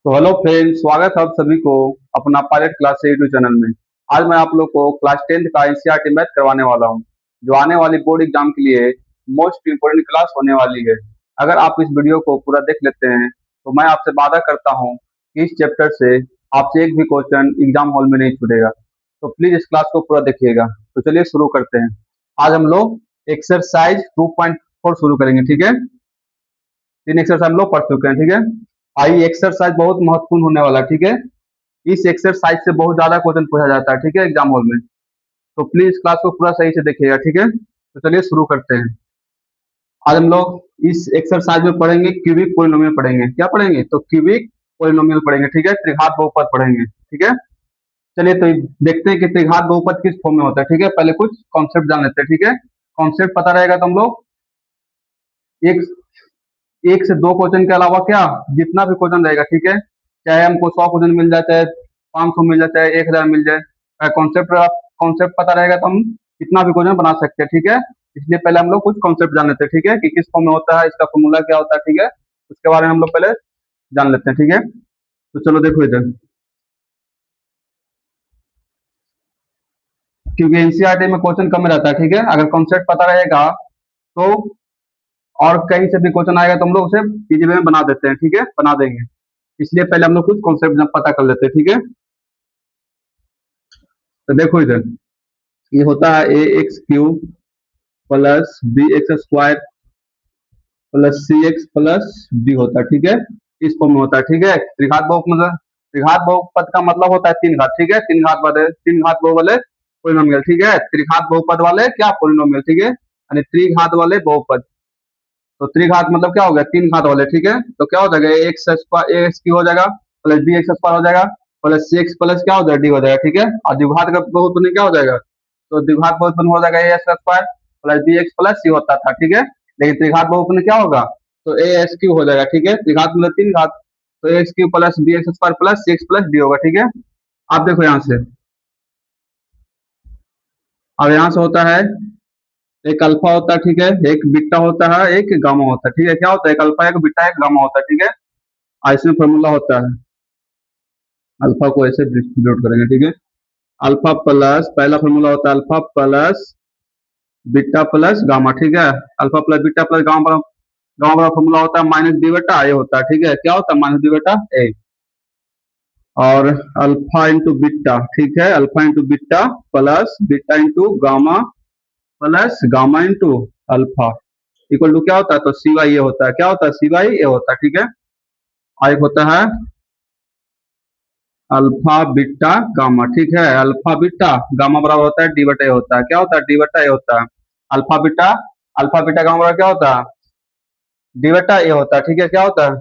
तो hello friends, स्वागत है आप सभी को अपना पायलट क्लास से यूट्यूब चैनल में। आज मैं आप लोग को क्लास 10th का एनसीईआरटी मैथ करवाने वाला हूं, जो आने वाली बोर्ड एग्जाम के लिए मोस्ट इंपोर्टेंट क्लास होने वाली है। अगर आप इस वीडियो को पूरा देख लेते हैं तो मैं आपसे वादा करता हूं कि इस चैप्टर से आपसे एक भी क्वेश्चन एग्जाम हॉल में नहीं छूटेगा। तो प्लीज इस क्लास को पूरा देखिएगा। तो चलिए शुरू करते हैं। आज हम लोग एक्सरसाइज 2.4 शुरू करेंगे, ठीक है। 3 एक्सरसाइज हम लोग पढ़ चुके हैं, ठीक है। आई एक्सरसाइज बहुत महत्वपूर्ण होने वाला है, ठीक है। इस एक्सरसाइज से बहुत ज्यादा क्वेश्चन पूछा जाता है, ठीक है, एग्जाम हॉल में। तो प्लीज क्लास को पूरा सही से देखिएगा, ठीक है। तो चलिए शुरू करते हैं। आज हम लोग इस एक्सरसाइज में पढ़ेंगे क्यूबिक पोलिनोमियल पढ़ेंगे। क्या पढ़ेंगे? तो क्यूबिक पोलिनोमियल पढ़ेंगे, ठीक है। त्रिघात बहुपद पढ़ेंगे, ठीक है। चलिए तो देखते हैं कि त्रिघात बहुपद किस फॉर्म में होता है, ठीक है। पहले कुछ कॉन्सेप्ट जान लेते हैं, ठीक है। कॉन्सेप्ट पता रहेगा तो हम लोग एक एक से दो क्वेश्चन के अलावा क्या जितना भी क्वेश्चन रहेगा, ठीक है, चाहे हमको 100 क्वेश्चन मिल जाए, चाहे 500 मिल जाए, चाहे 1000 मिल जाए, कॉन्सेप्ट पता रहेगा तो हम कितना भी क्वेश्चन बना सकते हैं, ठीक है। इसलिए पहले हम लोग कुछ कॉन्सेप्ट जान लेते हैं, ठीक है, कि किस फॉर्म में होता है, इसका फॉर्मूला क्या होता है, ठीक है। उसके बारे में हम लोग पहले जान लेते हैं, ठीक है। तो चलो देखो इधर, क्योंकि एनसीईआरटी में क्वेश्चन कम रहता है, ठीक है। अगर कॉन्सेप्ट पता रहेगा तो और कहीं से भी क्वेश्चन आएगा तो हम लोग उसे इजी वे में बना देते हैं, ठीक है, बना देंगे। इसलिए पहले हम लोग कुछ कॉन्सेप्ट पता कर लेते हैं, ठीक है। तो देखो इधर, ये होता है a x cube plus b x square plus c x plus d होता है, ठीक है। इस फॉर्म में होता है, ठीक है। त्रिघात बहुपद का मतलब होता है तीन घात, ठीक है। तीन घात बहु वाले पोलिनोमियल, ठीक है। त्रिघात बहुपद वाले क्या पोलिनोमियल, ठीक है, यानी त्रिघात वाले बहुपद। तो त्रिघात मतलब क्या हो गया? तीन घात वाले, ठीक है। तो क्या हो जाएगा? एक्स स्क्वायर ए एक्स क्यू हो जाएगा प्लस बी एक्स स्क्वायर हो जाएगा प्लस सी एक्स प्लस क्या हो जाएगा? डी हो जाएगा, ठीक है। और द्विघात का बहुपद क्या हो जाएगा? तो द्विघात बहुपद हो जाएगा a x square plus b x plus c होता था, ठीक है। लेकिन त्रिघात बहुपद क्या होगा? तो ए एक्स क्यू हो जाएगा, ठीक है। त्रिघात मतलब तीन घात, तो a x cube plus b x square plus c x plus d होगा, ठीक है। आप देखो यहाँ से, अब यहाँ से होता है एक अल्फा होता है, ठीक है, एक बीटा होता है, एक गामा होता है, ठीक है। क्या होता है? एक अल्फा, एक बीटा, एक गामा होता है, ठीक है। इसमें फॉर्मूला होता है, अल्फा को ऐसे डिस्ट्रीब्यूट करेंगे, ठीक है। अल्फा प्लस, पहला फॉर्मूला होता है alpha plus beta plus gamma, ठीक है। Alpha plus beta plus gamma, gamma वाला फॉर्मूला होता है माइनस डी बटा ए होता है, ठीक है। क्या होता है? माइनस डी बटा ए। और अल्फा इंटू बीटा, ठीक है, alpha into beta plus beta into gamma plus gamma into alpha equal to क्या होता है? तो सी वाई ए होता है। क्या होता है? सी वाई ए होता है, ठीक है। और एक होता है अल्फा बीटा गामा, ठीक है। अल्फा बीटा गामा बराबर होता है डी बटा ए होता है। क्या होता है? डी बटा ए होता है। अल्फा बीटा गामा बराबर क्या होता है? डी बटा ए होता है, ठीक है। क्या होता है?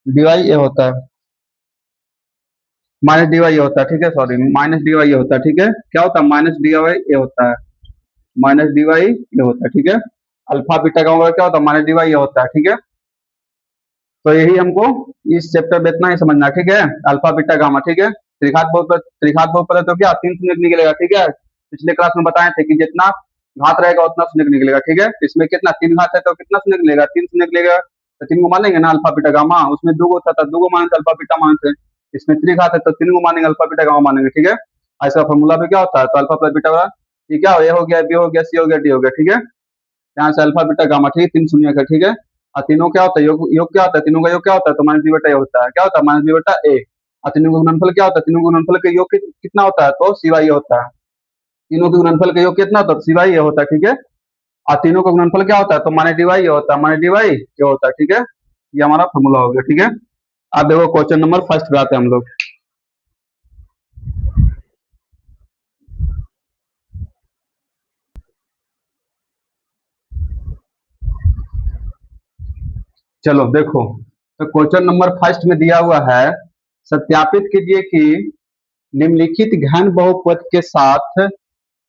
डी वाई ए होता है, माइनस डी वाई ए होता है, ठीक है, सॉरी, माइनस डी वाई ए होता है, ठीक है। क्या होता है? माइनस डी वाई ए होता है, माइनस डी वाई ए होता है, ठीक है। अल्फा बीटा गामा बराबर क्या होता है? माइनस डी वाई ए होता है, ठीक है। तो यही हमको इस चैप्टर में इतना ही समझना, ठीक है। अल्फा बीटा गामा, ठीक है। त्रिघात बहुपद तो क्या तीन शून्य निकलेगा, ठीक है। पिछले क्लास में बताए थे कि जितना घात रहेगा उतना शून्य निकलेगा, ठीक है। इसमें कितना तीन घात है तो कितना शून्य निकलेगा? तीन शून्य निकलेगा। तो तीन को मानेंगे ना अल्फा बीटा गामा, उसमें दो गो था तो दो गो माने थे, अल्फा बीटा माने थे। इसमें त्रिघात है तो तीन को मानेंगे, अल्फा बीटा गामा मानेंगे, ठीक है। ऐसा फॉर्मूला पे क्या होता है? तो अल्फा प्लस बीटा वाला ये क्या हो? ए हो गया, बी हो गया, सी हो गया, डी हो गया, ठीक है। यहाँ से अल्फा बीटा गामा, ठीक है, तीन शून्य का, ठीक है। और तीनों क्या होता है? योग क्या होता है? तीनों का योग क्या होता है? तो माइनस बी बटा ए होता है। क्या होता है? माइनस बी बटा ए। और तीनों का गुणनफल क्या होता है? तीनों का गुणनफल का योग कितना होता है? तो सी वाई ए होता है। तीनों के गुणनफल का योग कितना होता है? सी वाई ए होता है, ठीक है। और तीनों का गुणनफल क्या होता है? तो माइनस डी वाई ए होता है, माइनस डी वाई ए होता है, ठीक है। ये हमारा फॉर्मूला हो गया, ठीक है। अब देखो क्वेश्चन नंबर फर्स्ट पे आते हैं हम लोग। चलो देखो, तो क्वेश्चन नंबर फर्स्ट में दिया हुआ है, सत्यापित कीजिए कि निम्नलिखित घन बहुपद के साथ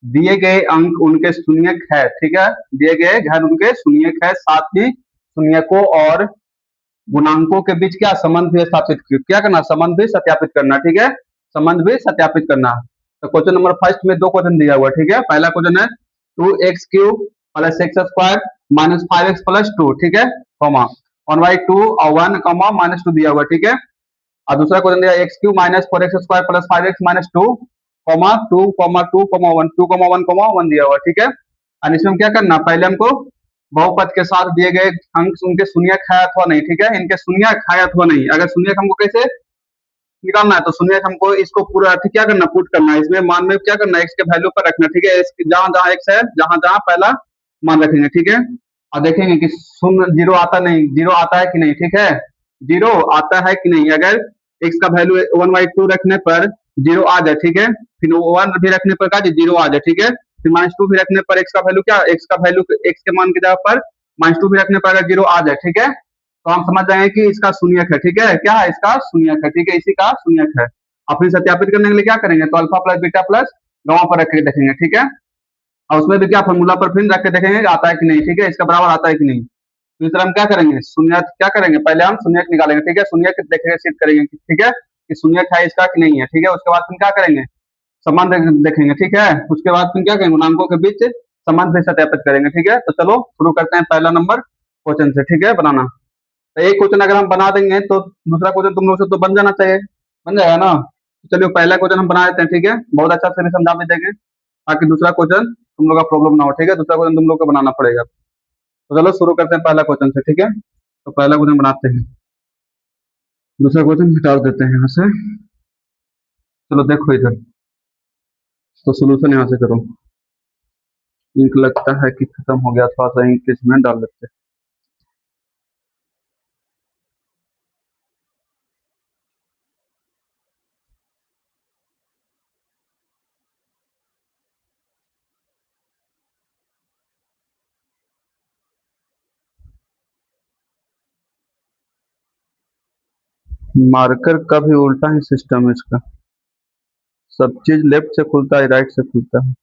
दिए गए अंक उनके शून्यक है, ठीक है। दिए गए घन उनके शून्यक है, साथ ही शून्यकों और गुणांकों के बीच क्या संबंध भी स्थापित क्या करना? संबंध भी सत्यापित करना, ठीक है। संबंध भी सत्यापित करना। तो क्वेश्चन नंबर फर्स्ट में दो क्वेश्चन दिया हुआ, ठीक है। पहला क्वेश्चन है 2x cube plus x square minus 5x plus 2, ठीक है, कॉमा। 1/2 और 1, -2 दिया हुआ, ठीक है। और दूसरा क्वेश्चन दिया x Q minus 4x² plus 5x minus 2, 2, 1 दिया हुआ, ठीक है। और इसमें क्या करना, पहले हमको बहुपद के साथ दिए गए अंक उनके शून्यक है अथवा नहीं, ठीक है। इनके शून्यक है अथवा नहीं, अगर शून्यक हमको कैसे निकालना है, तो शून्यक हमको इसको पूरा क्या करना, पुट करना है इसमें, मान में क्या करना है, एक्स के वैल्यू पर रखना, ठीक है। जहां जहां एक्स है, जहां जहां पहला मान रखेंगे, ठीक है। और देखेंगे कि शून्य जीरो आता नहीं, जीरो आता है कि नहीं, ठीक है। जीरो आता है कि नहीं, अगर एक्स का वैल्यू 1/2 रखने पर जीरो आ जाए, ठीक है। फिर 1 भी रखने पर क्या जीरो आ जाए, ठीक है। फिर -2 भी रखने पर एक्स का वैल्यू क्या, एक्स का वैल्यू एक्स के मान की जगह पर -2 भी रखने पर अगर जीरो आ जाए, ठीक है, तो हम समझ जाएंगे कि इसका शून्यक है, ठीक है। क्या है, इसका शून्यक है, ठीक है, इसी का शून्यक है। और फिर सत्यापित करने के लिए क्या करेंगे, तो alpha plus beta plus gamma पर रख के देखेंगे, ठीक है। और उसमें भी क्या फॉर्मूला पर फिर रख के देखेंगे कि आता है कि नहीं, ठीक है, इसका बराबर आता है कि नहीं। तो इस तरह हम क्या करेंगे, शून्य क्या करेंगे, पहले हम शून्यक निकालेंगे, ठीक है। शून्यक देखेंगे, सिद्ध करेंगे, ठीक है, कि शून्यक है इसका कि नहीं है, ठीक है। उसके बाद फिर क्या करेंगे, संबंध देखेंगे, ठीक है। उसके बाद फिर क्या करेंगे, गुणांकों के बीच संबंध भी सत्यापित करेंगे, ठीक है। तो चलो शुरू करते हैं पहला नंबर क्वेश्चन से, ठीक है, बनाना। तो एक क्वेश्चन अगर हम बना देंगे तो दूसरा क्वेश्चन तुम लोग से तो बन जाना चाहिए, बन जाएगा ना। तो चलिए पहला क्वेश्चन हम बना देते हैं, ठीक है, बहुत अच्छा से भी समझा भी देंगे ताकि दूसरा क्वेश्चन तुम लोग का प्रॉब्लम ना हो, ठीक है। दूसरा क्वेश्चन तुम लोग को बनाना पड़ेगा। तो चलो शुरू करते हैं पहला क्वेश्चन से, ठीक है। तो पहला क्वेश्चन बनाते हैं, दूसरा क्वेश्चन हटा देते हैं यहाँ से। चलो देखो इधर, तो सोल्यूशन यहाँ से करो। इंक लगता है कि खत्म हो गया, थोड़ा सा इंक इसमें डाल देते हैं। मार्कर का भी उल्टा ही सिस्टम है इसका, सब चीज लेफ्ट से खुलता है, राइट से खुलता है।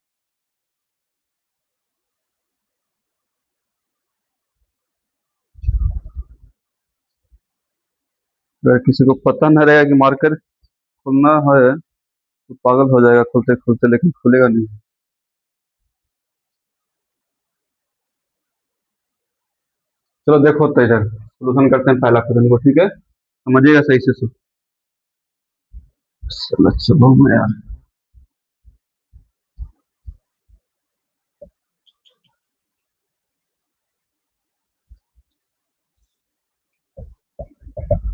अगर किसी को पता न रहेगा कि मार्कर खुलना है तो पागल हो जाएगा खुलते खुलते, लेकिन खुलेगा नहीं। चलो देखो तो इधर सोल्यूशन करते हैं पहला क्वेश्चन को, ठीक है, समझिएगा सही से। चलो मैं यार,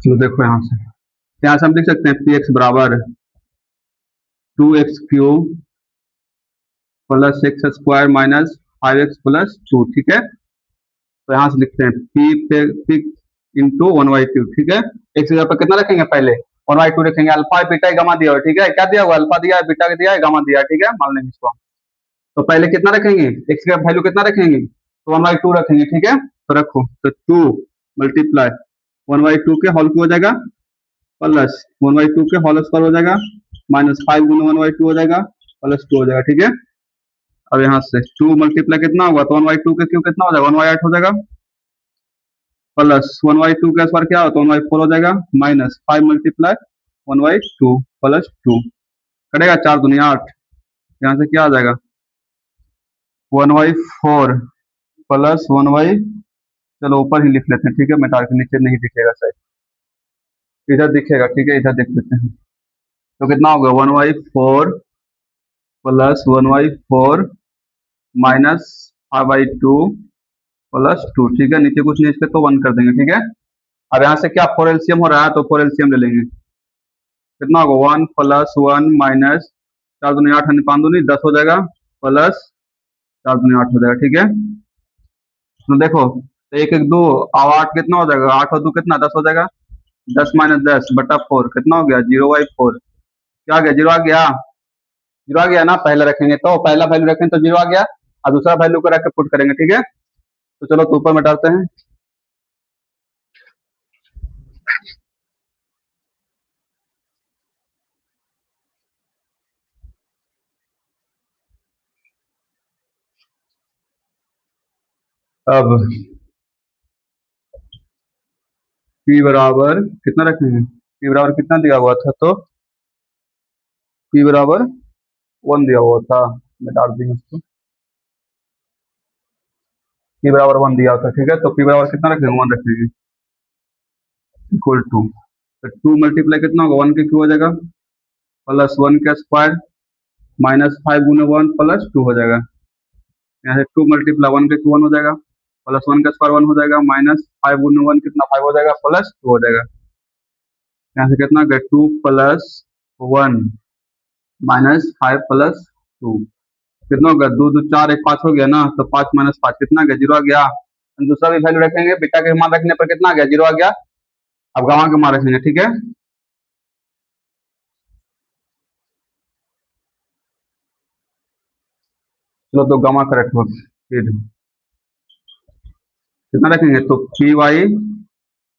चलो देखो यहाँ से हम लिख सकते हैं पी एक्स बराबर 2x³ plus x² minus 5x+2, ठीक है। तो यहाँ से लिखते हैं पी इंटू 1/2, ठीक है। एक जगह पर कितना रखेंगे, पहले 1/2 रखेंगे, अल्फा बीटा गामा दिया हुआ, ठीक है। क्या दिया हुआ, अल्फा दिया है, बीटा दिया है, गामा दिया है, ठीक है, मान लेंगे इसको हम। तो पहले कितना रखेंगे, एक्स का वैल्यू कितना रखेंगे, तो 1/2 रखेंगे, ठीक है। तो रखो, तो 2 मल्टीप्लाई 1/2 के होल हो जाएगा, प्लस 1/2 के होल स्क्वायर हो जाएगा, माइनस 5 गुना 1/2 हो जाएगा, प्लस 2 हो जाएगा, ठीक है। अब यहाँ से 2 मल्टीप्लाई कितना होगा, तो 1/2 के क्यों कितना हो जाएगा, 1/8 हो जाएगा, प्लस 1/2 का स्क्वायर क्या होता है, 1/4 हो जाएगा, माइनस 5 मल्टीप्लाई 1/2 प्लस 2 करेगा, 4 दूनी 8, यहाँ से क्या आ जाएगा 1/4 प्लस 1, चलो ऊपर ही लिख लेते हैं, ठीक है, मिटा के नीचे नहीं दिखेगा शायद, इधर दिखेगा, ठीक है, इधर देख लेते हैं। तो कितना होगा 1/4 प्लस 1/4 माइनस 5/2 प्लस 2, ठीक है। नीचे कुछ नहीं, इसके तो 1 कर देंगे, ठीक है। अब यहाँ से क्या 4 एलसीएम हो रहा है, तो 4 एलसीएम ले लेंगे, कितना होगा 1 प्लस 1 माइनस 4 दूनी 8, 5 दूनी 10 हो जाएगा, प्लस 4 दूनी 8 हो जाएगा, ठीक है। तो देखो, तो 1 1 2 और 8 कितना हो जाएगा, 8 और 2 कितना 10 हो जाएगा, 10 माइनस 10/4 कितना हो गया 0/4, क्या आ गया, जीरो आ गया, जीरो आ गया ना। पहले रखेंगे तो पहला वैल्यू रखेंगे तो जीरो आ गया, और दूसरा वैल्यू को रख के पुट करेंगे, ठीक है। तो चलो तो ऊपर में डालते हैं, अब p बराबर कितना रखेंगे, p बराबर कितना दिया हुआ था, तो p बराबर 1 दिया हुआ था, मैं डाल देंगे उसको, p बराबर 1 दिया था, ठीक है। तो p बराबर कितना रखेंगे, 1 रखेंगे। इक्वल टू, तो 2 कितना होगा, 1 के क्यू हो जाएगा, प्लस 1 का स्क्वायर माइनस 5 गुने 1 प्लस 2 हो जाएगा। यहाँ से 2 × 1 के क्यू 1 हो जाएगा, प्लस 1 का स्क्वायर 1 हो जाएगा, माइनस 5 गुने 1 कितना 5 हो जाएगा, प्लस 2 हो जाएगा। यहाँ से कितना हो गया, 2 + 1 माइनस 5 + 2 कितना होगा, 2 2 4 1 5 हो गया ना, तो 5 - 5 कितना आ गया, 0 आ गया। हम दूसरा भी वैल्यू रखेंगे, बीटा के मान रखने पर कितना आ गया, 0 आ गया। अब गामा के मान रखेंगे, ठीक है। चलो तो गामा करेक्ट हो, फिर कितना रखेंगे, तो पी वाई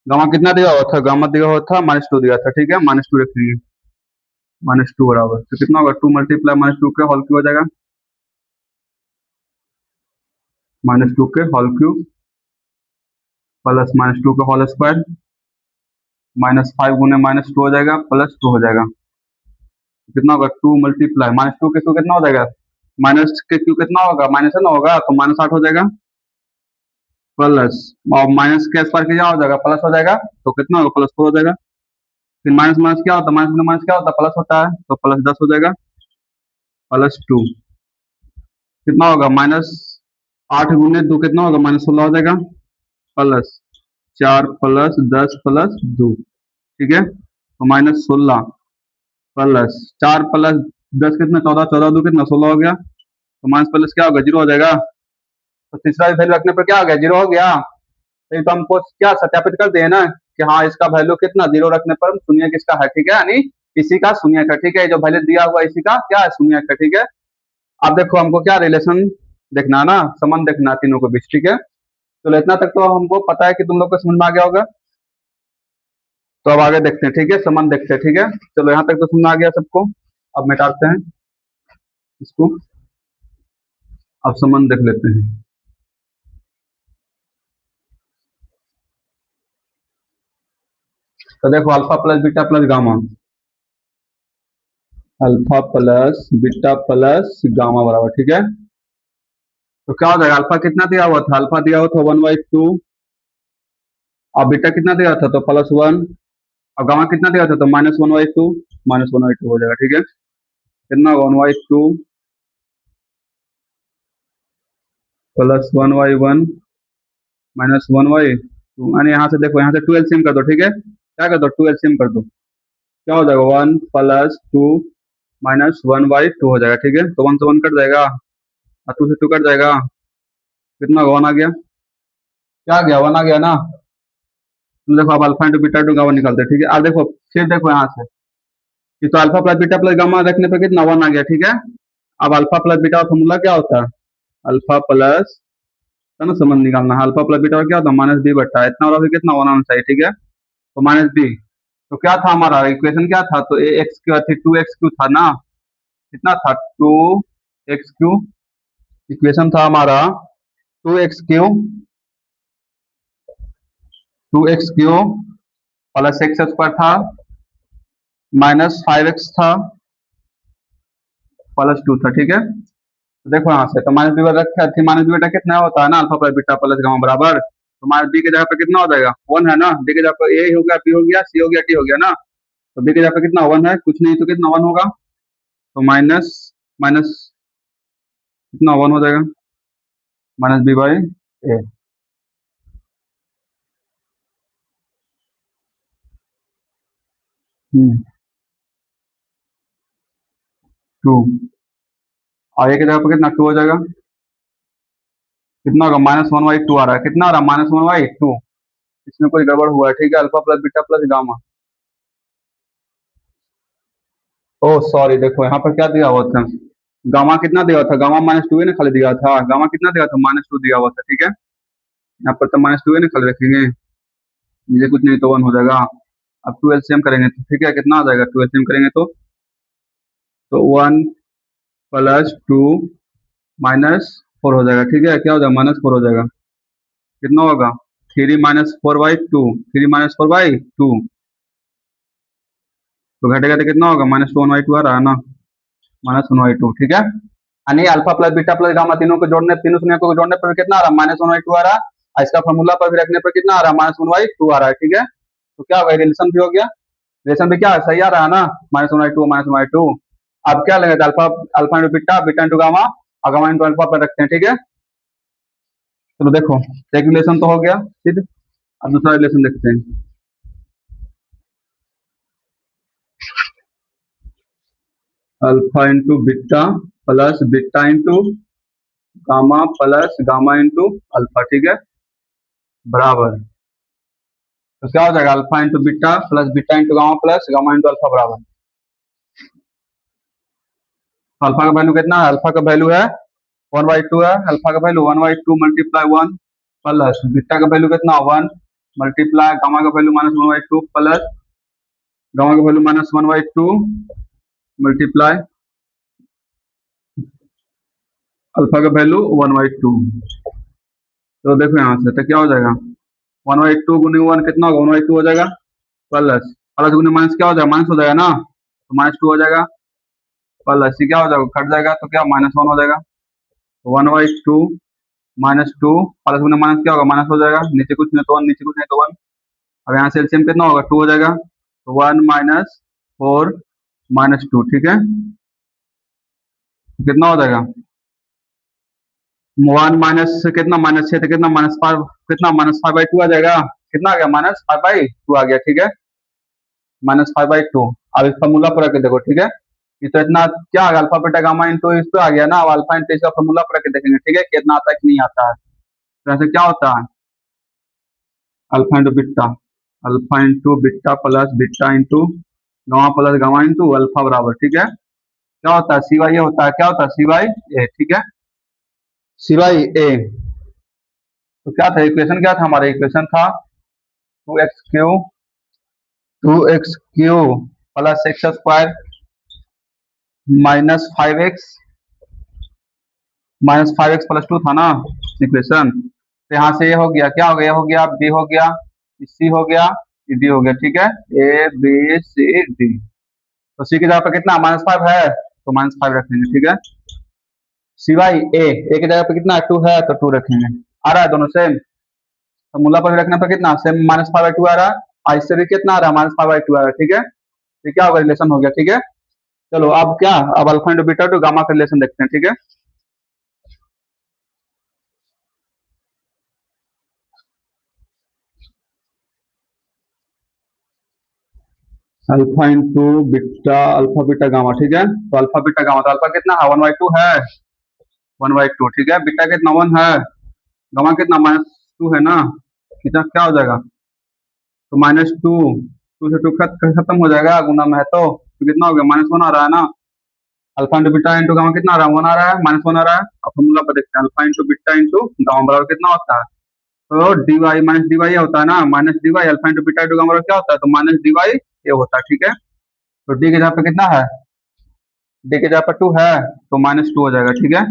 गामा कितना दिया हुआ था, गामा दिया हुआ था -2 दिया था, ठीक है, -2 रखेंगे, -2 बराबर, तो कितना होगा, 2 × -2 के होल क्यूब हो जाएगा, -2 के होल क्यूब प्लस -2 का होल स्क्वायर माइनस 5 गुने -2 हो जाएगा, प्लस 2 हो जाएगा। कितना होगा, 2 × -2 के क्यू कितना हो जाएगा, माइनस के क्यू कितना होगा, माइनस है ना होगा, तो -8 हो जाएगा, प्लस और माइनस के स्क्वायर क्या हो जाएगा, प्लस हो जाएगा, तो कितना होगा, +4 हो जाएगा। फिर माइनस माइनस क्या होता है, माइनस में माइनस क्या होता है, प्लस होता है, तो +10 हो जाएगा, +2 कितना होगा, -8 × 2 कितना होगा, -16 हो जाएगा, प्लस 4 + 10 + 2, ठीक है, तो -16 प्लस 4 + 10 कितना, 14, 14 2 कितना, 16 हो गया, तो माइनस प्लस क्या होगा, 0 हो जाएगा। तो तीसरा वैल्यू रखने पर क्या हो गया, 0 हो गया। तो ये तो हमको क्या सत्यापित कर दिए ना कि हाँ इसका वैल्यू कितना, 0 रखने पर शून्य किसका है, ठीक है, यानी इसी का शून्य का, ठीक है, जो वैल्यू दिया हुआ इसी का क्या है, शून्य का, ठीक है। अब देखो हमको क्या रिलेशन देखना है ना, संबंध देखना है तीनों के बीच, ठीक है। चलो इतना तक तो हमको पता है कि तुम लोग को समझ में आ गया होगा। तो अब आगे देखते हैं, ठीक है, संबंध देखते हैं, ठीक है। चलो यहाँ तक तो समझ में आ गया सबको। अब मिटाते हैं इसको, अब संबंध देख लेते हैं। तो देखो alpha plus beta plus gamma, alpha plus beta plus gamma बराबर, ठीक है। तो क्या हो जाएगा, अल्फा कितना दिया हुआ था, अल्फा दिया हुआ था 1/2, और बीटा कितना दिया था, तो +1, और गामा कितना दिया था, तो -1/2, -1/2 हो जाएगा, ठीक है। कितना 1/2 प्लस 1/1 -1/2, यानी यहाँ से देखो, यहाँ से 2 एलसीएम कर दो, ठीक है, क्या कर दो, 2 एलसीएम कर दो, क्या हो जाएगा, 1 + 2 -1/2 हो जाएगा, ठीक है। तो 1 से 1 कट जाएगा, और 2 से 2 कट जाएगा, कितना 1 आ गया, क्या आ गया, 1 आ गया ना। तो देखो अब alpha into beta into gamma निकालते हैं, ठीक है। अब देखो फिर देखो यहाँ से, ये तो alpha plus beta plus gamma रखने पर कितना 1 आ गया, ठीक है। अब अल्फा प्लस बीटा का फॉर्मूला क्या होता है, अल्फा प्लस, है ना, समझ निकालना है, अल्फा प्लस बीटा का क्या होता है, -b/, इतना वाला भी कितना 1 आना चाहिए, ठीक है, तो -b। तो क्या था हमारा इक्वेशन, क्या था, तो एक्स क्यू थी, 2x³ था ना, कितना था, 2x³, इक्वेशन था हमारा 2x³ 2x³ प्लस x² था, -5x था, +2 था, ठीक है। तो देखो यहाँ से, तो माइनस बी रखा थी, माइनस बी बेटा कितना होता है ना, alpha plus beta plus gamma बराबर, तो माइनस बी की जगह पे कितना हो जाएगा, 1 है ना, डी की जगह पे ए हो गया, बी हो गया, सी हो गया, डी हो गया ना, तो बी की जगह पे कितना 1 है, कुछ नहीं, तो कितना 1 होगा, तो माइनस माइनस कितना 1 हो जाएगा, -b/a। हम्म 2, और ए की जगह पे कितना 2 हो जाएगा, कितना होगा, -1/2 आ रहा है, कितना आ रहा है, -1/2, इसमें कोई गड़बड़ हुआ है, ठीक है, alpha plus beta plus gamma. Oh sorry, देखो यहाँ पर क्या दिया हुआ था, गामा कितना दिया हुआ था, गामा -2 ही ना खाली दिया था, गामा कितना दिया था, -2 दिया हुआ था, ठीक है। यहाँ पर तो -2 ही ना खाली रखेंगे, ये कुछ नहीं तो 1 हो जाएगा। अब 2 एलसीएम करेंगे तो ठीक है, कितना आ जाएगा, 2 एलसीएम करेंगे तो 1 + 2 -4 हो जाएगा, ठीक है, क्या हो जाएगा, -4 हो जाएगा, कितना होगा, 3 - 4/2, 3 - 4/2, तो घटेगा तो कितना होगा, -1/2 आ रहा है ना, -1/2, ठीक है। यानी alpha plus beta plus gamma तीनों को जोड़ने, तीनों शून्य को जोड़ने पर कितना आ रहा है, -1/2 आ रहा है, और इसका फॉर्मूला पर भी रखने पर कितना आ रहा है, -1/2 आ रहा है, ठीक है। तो क्या होगा, रिलेशन भी हो गया। रिलेशन भी क्या है, सही आ रहा है ना, -1/2 -1/2। अब क्या लेंगे, alpha alpha into beta, beta into gamma, और गामा इंटू अल्फा पर रखते हैं, ठीक है। चलो देखो, एक रिलेशन तो हो गया, ठीक है। अब दूसरा रिलेशन देखते हैं। Alpha into beta plus beta into gamma plus gamma into alpha, ठीक है, बराबर। तो क्या हो जाएगा, alpha into beta plus beta into gamma plus gamma into alpha बराबर। तो अल्फा का वैल्यू कितना है, अल्फा का वैल्यू है 1/2 है, अल्फा का वैल्यू 1/2 मल्टीप्लाई 1 प्लस बीटा का वैल्यू कितना 1 मल्टीप्लाई गामा का वैल्यू -1/2 प्लस गामा का वैल्यू -1/2 मल्टीप्लाई अल्फा का वैल्यू 1/2। तो देखो यहाँ से तो क्या हो जाएगा, 1/2 गुने 1 कितना होगा, 1/2 हो जाएगा, प्लस प्लस गुने माइनस क्या हो जाएगा, माइनस हो जाएगा ना, तो -2 हो जाएगा, प्लस ये क्या हो जाएगा, कट जाएगा तो क्या -1 हो जाएगा। तो 1/2 -2 प्लस गुने माइनस क्या होगा, माइनस हो जाएगा, नीचे कुछ नहीं तो 1, नीचे कुछ नहीं तो 1। अब यहाँ से एलसीएम कितना होगा, 2 हो जाएगा, तो 1 -4 -2, ठीक है, कितना हो जाएगा, 1 माइनस कितना -6 तो कितना -5, कितना -5/2 आ जाएगा, कितना आ गया, -5/2 आ गया, ठीक है, -5/2। अब इस फॉर्मूला पर रख के देखो, ठीक है, ये तो इतना क्या आ गया, अल्फा बीटा गामा इंटू इस पे आ गया ना। अब अल्फा इंटू इसका फॉर्मूला पर रख के देखेंगे, ठीक है, कितना आता है कि नहीं आता है। तो ऐसे क्या होता है, alpha into beta plus beta into gamma plus gamma into alpha बराबर, ठीक है, क्या होता है, सी वाई ए होता है, क्या होता है, सी वाई ए, ठीक है, सी वाई ए। तो क्या था इक्वेशन, क्या था हमारा इक्वेशन था 2x Q plus x square -5x plus 2 था ना इक्वेशन। तो यहाँ से ये हो गया, क्या हो गया, हो गया बी, हो गया सी, हो गया डी, हो गया, ठीक है, ए बी सी डी। तो सी की जगह पर कितना -5 है, तो -5 रखेंगे, ठीक है, सिवाय ए की जगह पे कितना 2 है, तो 2 रखेंगे। आ रहा है दोनों सेम, तो मूला पर रखने पर कितना सेम -5/2 आ रहा है, और इससे भी कितना आ रहा है, -5/2 आ रहा है, ठीक है। तो क्या होगा, रिलेशन हो गया, ठीक है। चलो अब क्या, अब alpha into beta two gamma का रिलेशन देखते हैं, ठीक है। अल्फा बीटा गामा, ठीक है, तो अल्फा बीटा गामा, तो अल्फा कितना है 1/2 है, 1/2, ठीक है, बीटा कितना 1 है, गामा कितना -2 है ना, कितना क्या हो जाएगा, तो -2, 2 से 2 खत्म हो जाएगा, गुना में है तो कितना हो गया, -1 आ रहा है ना। Alpha into beta into gamma कितना आ रहा है, 1 आ रहा है, -1 आ रहा है। अब फॉर्मूला पर देखते हैं, alpha into beta into gamma बराबर कितना होता है, तो D Y minus D Y होता है ना, minus D Y, alpha into beta into gamma बराबर क्या होता है, तो -dy ये होता है, ठीक है। तो डी के जगह पे कितना है, डी के जगह पर 2 है, तो -2 हो जाएगा, ठीक है,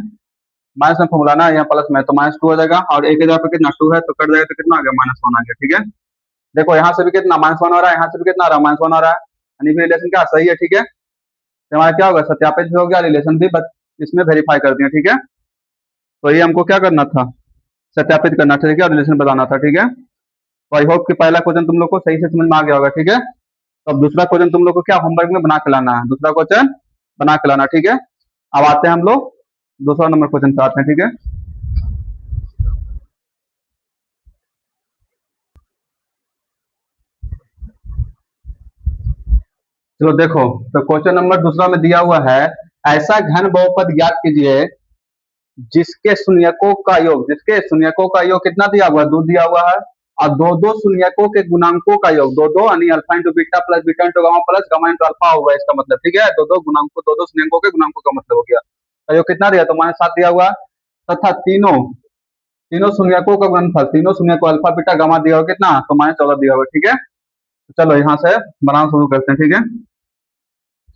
माइनस में फॉर्मूला ना, यहाँ प्लस में, तो -2 हो जाएगा, और ए के जगह पे कितना 2 है, तो कट जाएगा, तो कितना आ गया, -1 आ गया, ठीक है। देखो यहाँ से भी कितना -1 आ रहा है, यहाँ से भी कितना आ रहा है, -1 आ रहा है, यानी कि रिलेशन क्या सही है, ठीक है। तो हमारा क्या होगा, सत्यापित भी हो गया, रिलेशन भी इसमें वेरीफाई कर दिया, ठीक है। तो ये हमको क्या करना था, सत्यापित करना था, ठीक है, और रिलेशन बताना था, ठीक है। तो आई होप कि पहला क्वेश्चन तुम लोग को सही से समझ में आ गया होगा, ठीक है। तो अब दूसरा क्वेश्चन तुम लोग को क्या होमवर्क में बना के लाना है, दूसरा क्वेश्चन बना के लाना, ठीक है। अब आते हैं हम लोग दूसरा नंबर क्वेश्चन पे आते हैं, ठीक है। चलो देखो, तो क्वेश्चन नंबर दूसरा में दिया हुआ है, ऐसा घन बहुपद ज्ञात कीजिए जिसके शून्यकों का योग, जिसके शून्यकों का योग कितना दिया हुआ है, 2 दिया हुआ है, और दो दो शून्यकों के गुणांकों का योग, दो दो यानी alpha into beta plus beta into gamma plus gamma into alpha होगा, इसका मतलब, ठीक है, दो दो गुणांकों, दो दो शून्यकों के गुणांकों का मतलब हो गया। का योग कितना दिया, तो -7 दिया हुआ, तथा तीनों तीनों शून्यकों का गुणनफल, तीनों शून्यकों अल्फा बीटा गामा दिया हुआ कितना, तो -14 दिया हुआ, ठीक है। तो चलो यहाँ से बनाना शुरू करते हैं, ठीक है।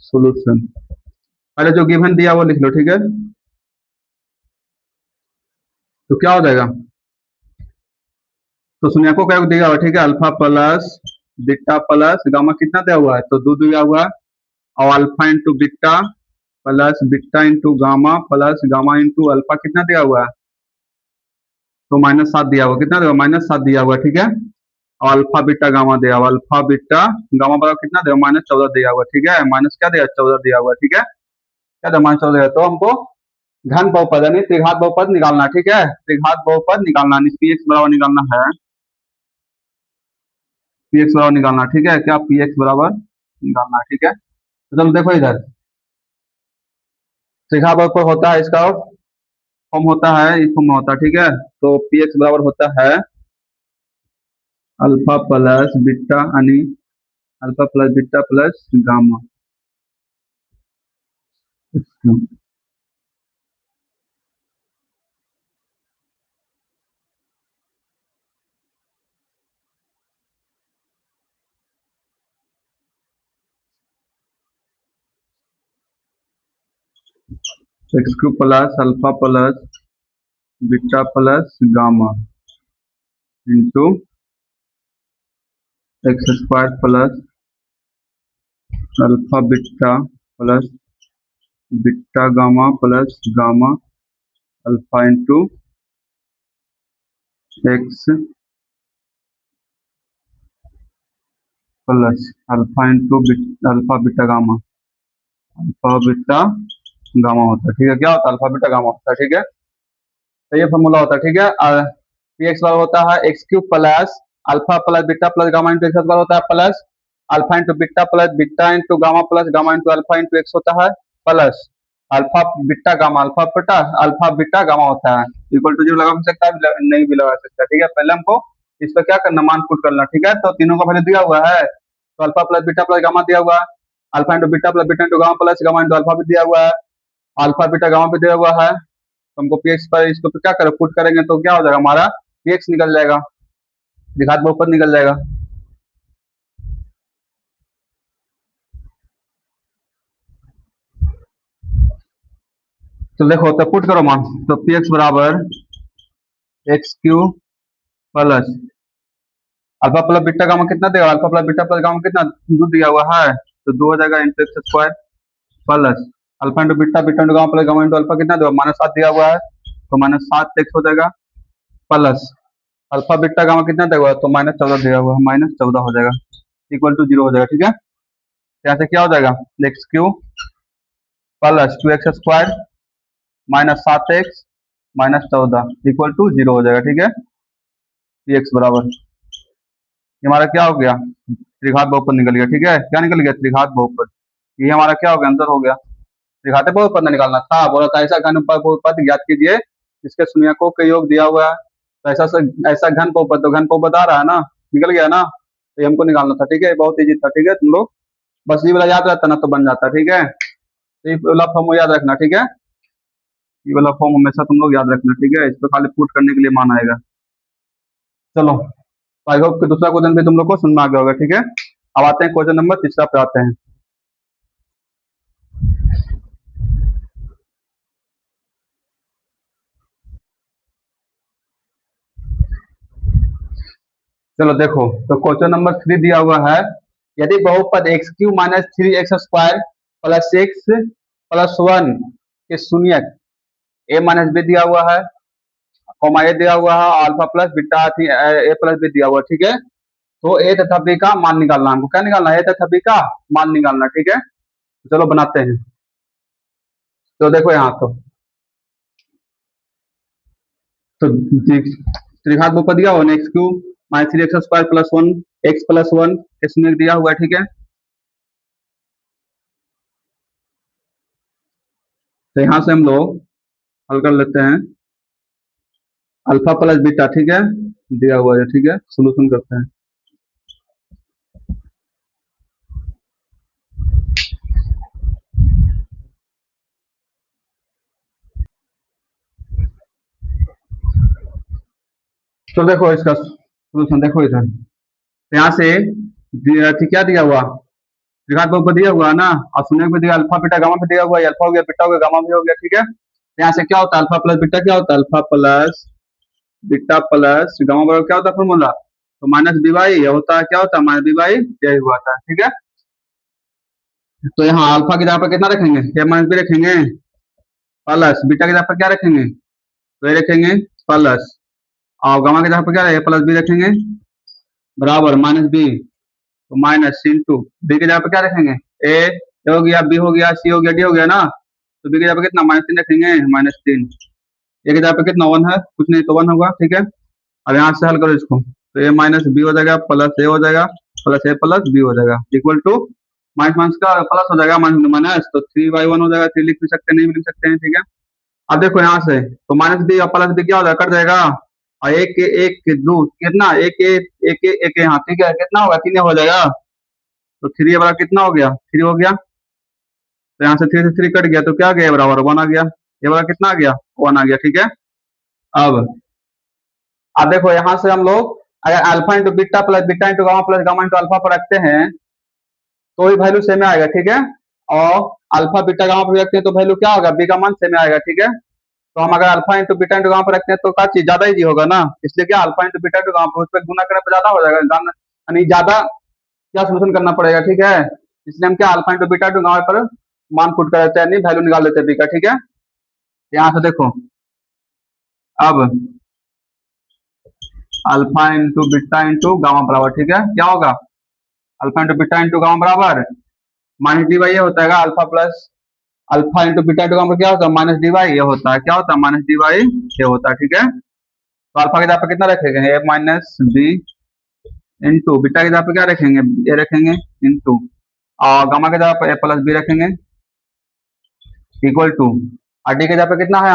सोल्यूशन, पहले जो गिवन दिया वो लिख लो, ठीक है। तो क्या हो जाएगा, तो शून्यकों का योग दिया हुआ, ठीक है, alpha plus beta plus gamma कितना दिया हुआ है, तो 2 दिया हुआ है, और alpha into beta plus beta into gamma plus gamma into alpha कितना दिया हुआ है, तो -7 दिया हुआ, कितना दिया हुआ, -7 दिया हुआ, ठीक है। और अल्फा बीटा गामा दिया हुआ, अल्फा बीटा गामा बराबर कितना दिया, -14 दिया हुआ, ठीक है, माइनस क्या दिया, 14 दिया हुआ, ठीक है, क्या दिया, -14 दिया। तो हमको घन बहुपद यानी त्रिघात बहुपद निकालना, ठीक है, त्रिघात बहुपद निकालना, पी एक्स बराबर निकालना है, पी एक्स बराबर निकालना, ठीक है, क्या पी एक्स बराबर निकालना, ठीक है। तो चलो देखो इधर त्रिघात बहुपद होता है, इसका फॉर्म होता है, इस फॉर्म में होता है, ठीक है। तो पी एक्स बराबर होता है अल्फा प्लस बीटा यानी alpha plus beta plus gamma. X cube plus alpha plus beta plus gamma into x square plus alpha beta plus beta gamma plus gamma alpha into x plus alpha into alpha beta gamma, alpha beta gamma होता है, ठीक है, क्या होता है, alpha beta gamma होता है, ठीक है। तो ये फॉर्मूला होता है, ठीक है। पी एक्स बराबर होता है x cube plus alpha plus beta plus gamma into x बराबर होता है plus alpha into beta plus beta into gamma plus gamma into alpha into x होता है प्लस अल्फा बीटा गामा होता है, इक्वल टू जीरो लगा भी सकता है, नहीं भी लगा सकता, ठीक है। पहले हमको इस पर क्या करना, मान पुट करना, ठीक है। तो तीनों का वैल्यू दिया हुआ है, तो alpha plus beta plus gamma दिया हुआ है, alpha into beta plus beta into gamma plus gamma into alpha भी दिया हुआ है, अल्फा बीटा गामा भी दिया हुआ है। तो हमको पी एक्स पर इसको क्या करें, पुट करेंगे तो क्या हो जाएगा, हमारा पी एक्स निकल जाएगा, द्विघात बहुपद निकल जाएगा। तो देखो, तो पुट करो मान, तो पी एक्स बराबर x cube plus alpha plus beta gamma कितना देगा, alpha plus beta plus gamma कितना, 2 दिया हुआ है, तो 2 हो जाएगा into x square plus alpha into beta beta into gamma plus gamma into alpha कितना देगा, -7 दिया हुआ है, तो -7 एक्स हो जाएगा प्लस अल्फा बीटा गामा कितना देगा, तो -14 दिया हुआ है, -14 हो जाएगा, इक्वल टू 0 हो जाएगा, ठीक है। यहाँ से क्या हो जाएगा, X cube plus 2x square -7x -14 equal to 0 हो जाएगा, ठीक है। पी एक्स बराबर ये हमारा क्या हो गया, त्रिघात बहुपद निकल गया, ठीक है, क्या निकल गया, त्रिघात बहुपद। ये हमारा क्या हो गया, आंसर हो गया। त्रिघात बहुपद निकालना था, बोला था ऐसा घन बहुपद ज्ञात कीजिए इसके शून्यकों के योग दिया हुआ है, तो ऐसा घन बहुपद, तो घन बहुपद आ रहा है ना, निकल गया ना, तो ये हमको निकालना था, ठीक है, बहुत ईजी था, ठीक है। तुम लोग बस ये वाला याद रहता ना तो बन जाता, ठीक है। तो ये वाला फॉर्म याद रखना, ठीक है, ये वाला फॉर्म हमेशा तुम लोग याद रखना, ठीक है, इस पर खाली पुट करने के लिए मान आएगा। चलो, आई होप कि दूसरा क्वेश्चन भी तुम लोग को समझ में आ गया होगा, ठीक है। अब आते हैं क्वेश्चन नंबर तीसरा पे आते हैं। चलो देखो, तो क्वेश्चन नंबर 3 दिया हुआ है, यदि बहुपद x Q minus 3x square plus x plus 1 के शून्यक ए माइनस बी दिया हुआ है, कॉमा ए दिया हुआ है, alpha plus beta A plus B दिया हुआ है, ठीक है। तो ए तथा बी का मान निकालना, हमको क्या निकालना है, ए तथा बी का मान निकालना, ठीक है। तो चलो बनाते हैं। तो देखो यहाँ तो त्रिघात बहुपद दिया हुआ ना, x Q minus 3x square plus 1 x plus 1 के शून्यक दिया हुआ है, ठीक है। तो यहाँ से हम लोग हल कर लेते हैं, अल्फा प्लस बीटा, ठीक है, दिया हुआ है, ठीक है, सोल्यूशन करते हैं। तो देखो इसका सोल्यूशन देखो इधर, तो यहाँ से क्या दिया हुआ, त्रिघात बहुपद दिया हुआ है ना, और शून्य भी दिया, अल्फा बीटा गामा भी दिया हुआ है, अल्फा हो गया, बीटा हो गया, गामा भी हो गया, ठीक है। तो यहाँ से क्या होता है, अल्फा प्लस बीटा क्या होता है, alpha plus beta plus gamma बराबर क्या होता है फॉर्मूला, तो माइनस बी बाई ये होता है, क्या होता है, माइनस बी बाई यही हुआ था, ठीक है। तो यहाँ अल्फा की जगह पर कितना रखेंगे, ए माइनस बी रखेंगे प्लस बीटा की जगह पर क्या रखेंगे, तो ये रखेंगे प्लस, और गामा की जगह पर क्या रखेंगे, प्लस बी रखेंगे बराबर माइनस बी, तो माइनस इंटू बी की जगह पे क्या रखेंगे, ए हो गया, बी हो गया, सी हो गया, डी हो गया ना, तो बी की जगह पे कितना -3 रखेंगे, -3। ए की जगह पे कितना 1 है, कुछ नहीं तो 1 होगा, ठीक है। अब यहाँ से हल करो इसको, तो ए माइनस बी हो जाएगा, प्लस ए हो जाएगा, प्लस ए प्लस बी हो जाएगा, इक्वल टू माइनस माइनस का प्लस हो जाएगा, माइनस माइनस, तो 3/1 हो जाएगा, 3 लिख भी सकते हैं, नहीं भी लिख सकते हैं, ठीक है। अब देखो यहाँ से, तो माइनस बी और प्लस बी क्या हो जाएगा, कट जाएगा, और एक के दो कितना, एक यहाँ, ठीक है, कितना होगा, 3 हो जाएगा, तो 3 बराबर कितना हो गया, 3 हो गया, तो यहाँ से 3 से 3 कट गया, तो क्या आ गया, बराबर 1 आ गया, ये बराबर कितना आ गया, 1 आ गया, ठीक है। अब अब देखो यहाँ से हम लोग अगर alpha into beta plus beta into gamma plus gamma into alpha पर रखते हैं तो ही वैल्यू सेम आएगा, ठीक है। और अल्फा बीटा गामा पर रखते हैं तो वैल्यू क्या होगा, बी का मान सेम आएगा, ठीक है। तो हम अगर alpha into beta into gamma पर रखते हैं तो क्या चीज ज्यादा इजी होगा ना, इसलिए क्या alpha into beta into gamma पर उस पर गुना करने पर ज्यादा हो जाएगा, यानी ज्यादा क्या सोल्यूशन करना पड़ेगा, ठीक है। इसलिए हम क्या alpha into beta into gamma पर मान पुट कर देते हैं, नहीं वैल्यू निकाल देते हैं बी का, ठीक है। यहाँ से देखो, अब alpha into beta into gamma बराबर, ठीक है, क्या होगा, alpha into beta into gamma बराबर माइनस डी बाई ये होता है alpha plus alpha into beta into gamma क्या होता है, माइनस डी बाई ये होता है, क्या होता है, माइनस डी बाई ये होता है, ठीक है। तो अल्फा की जगह पे कितना रखेंगे, ए माइनस बी इंटू बीटा की जगह पे क्या रखेंगे, ए रखेंगे इंटू और गामा की जगह पे ए प्लस बी रखेंगे इक्वल टू, और डी की जगह पे कितना है,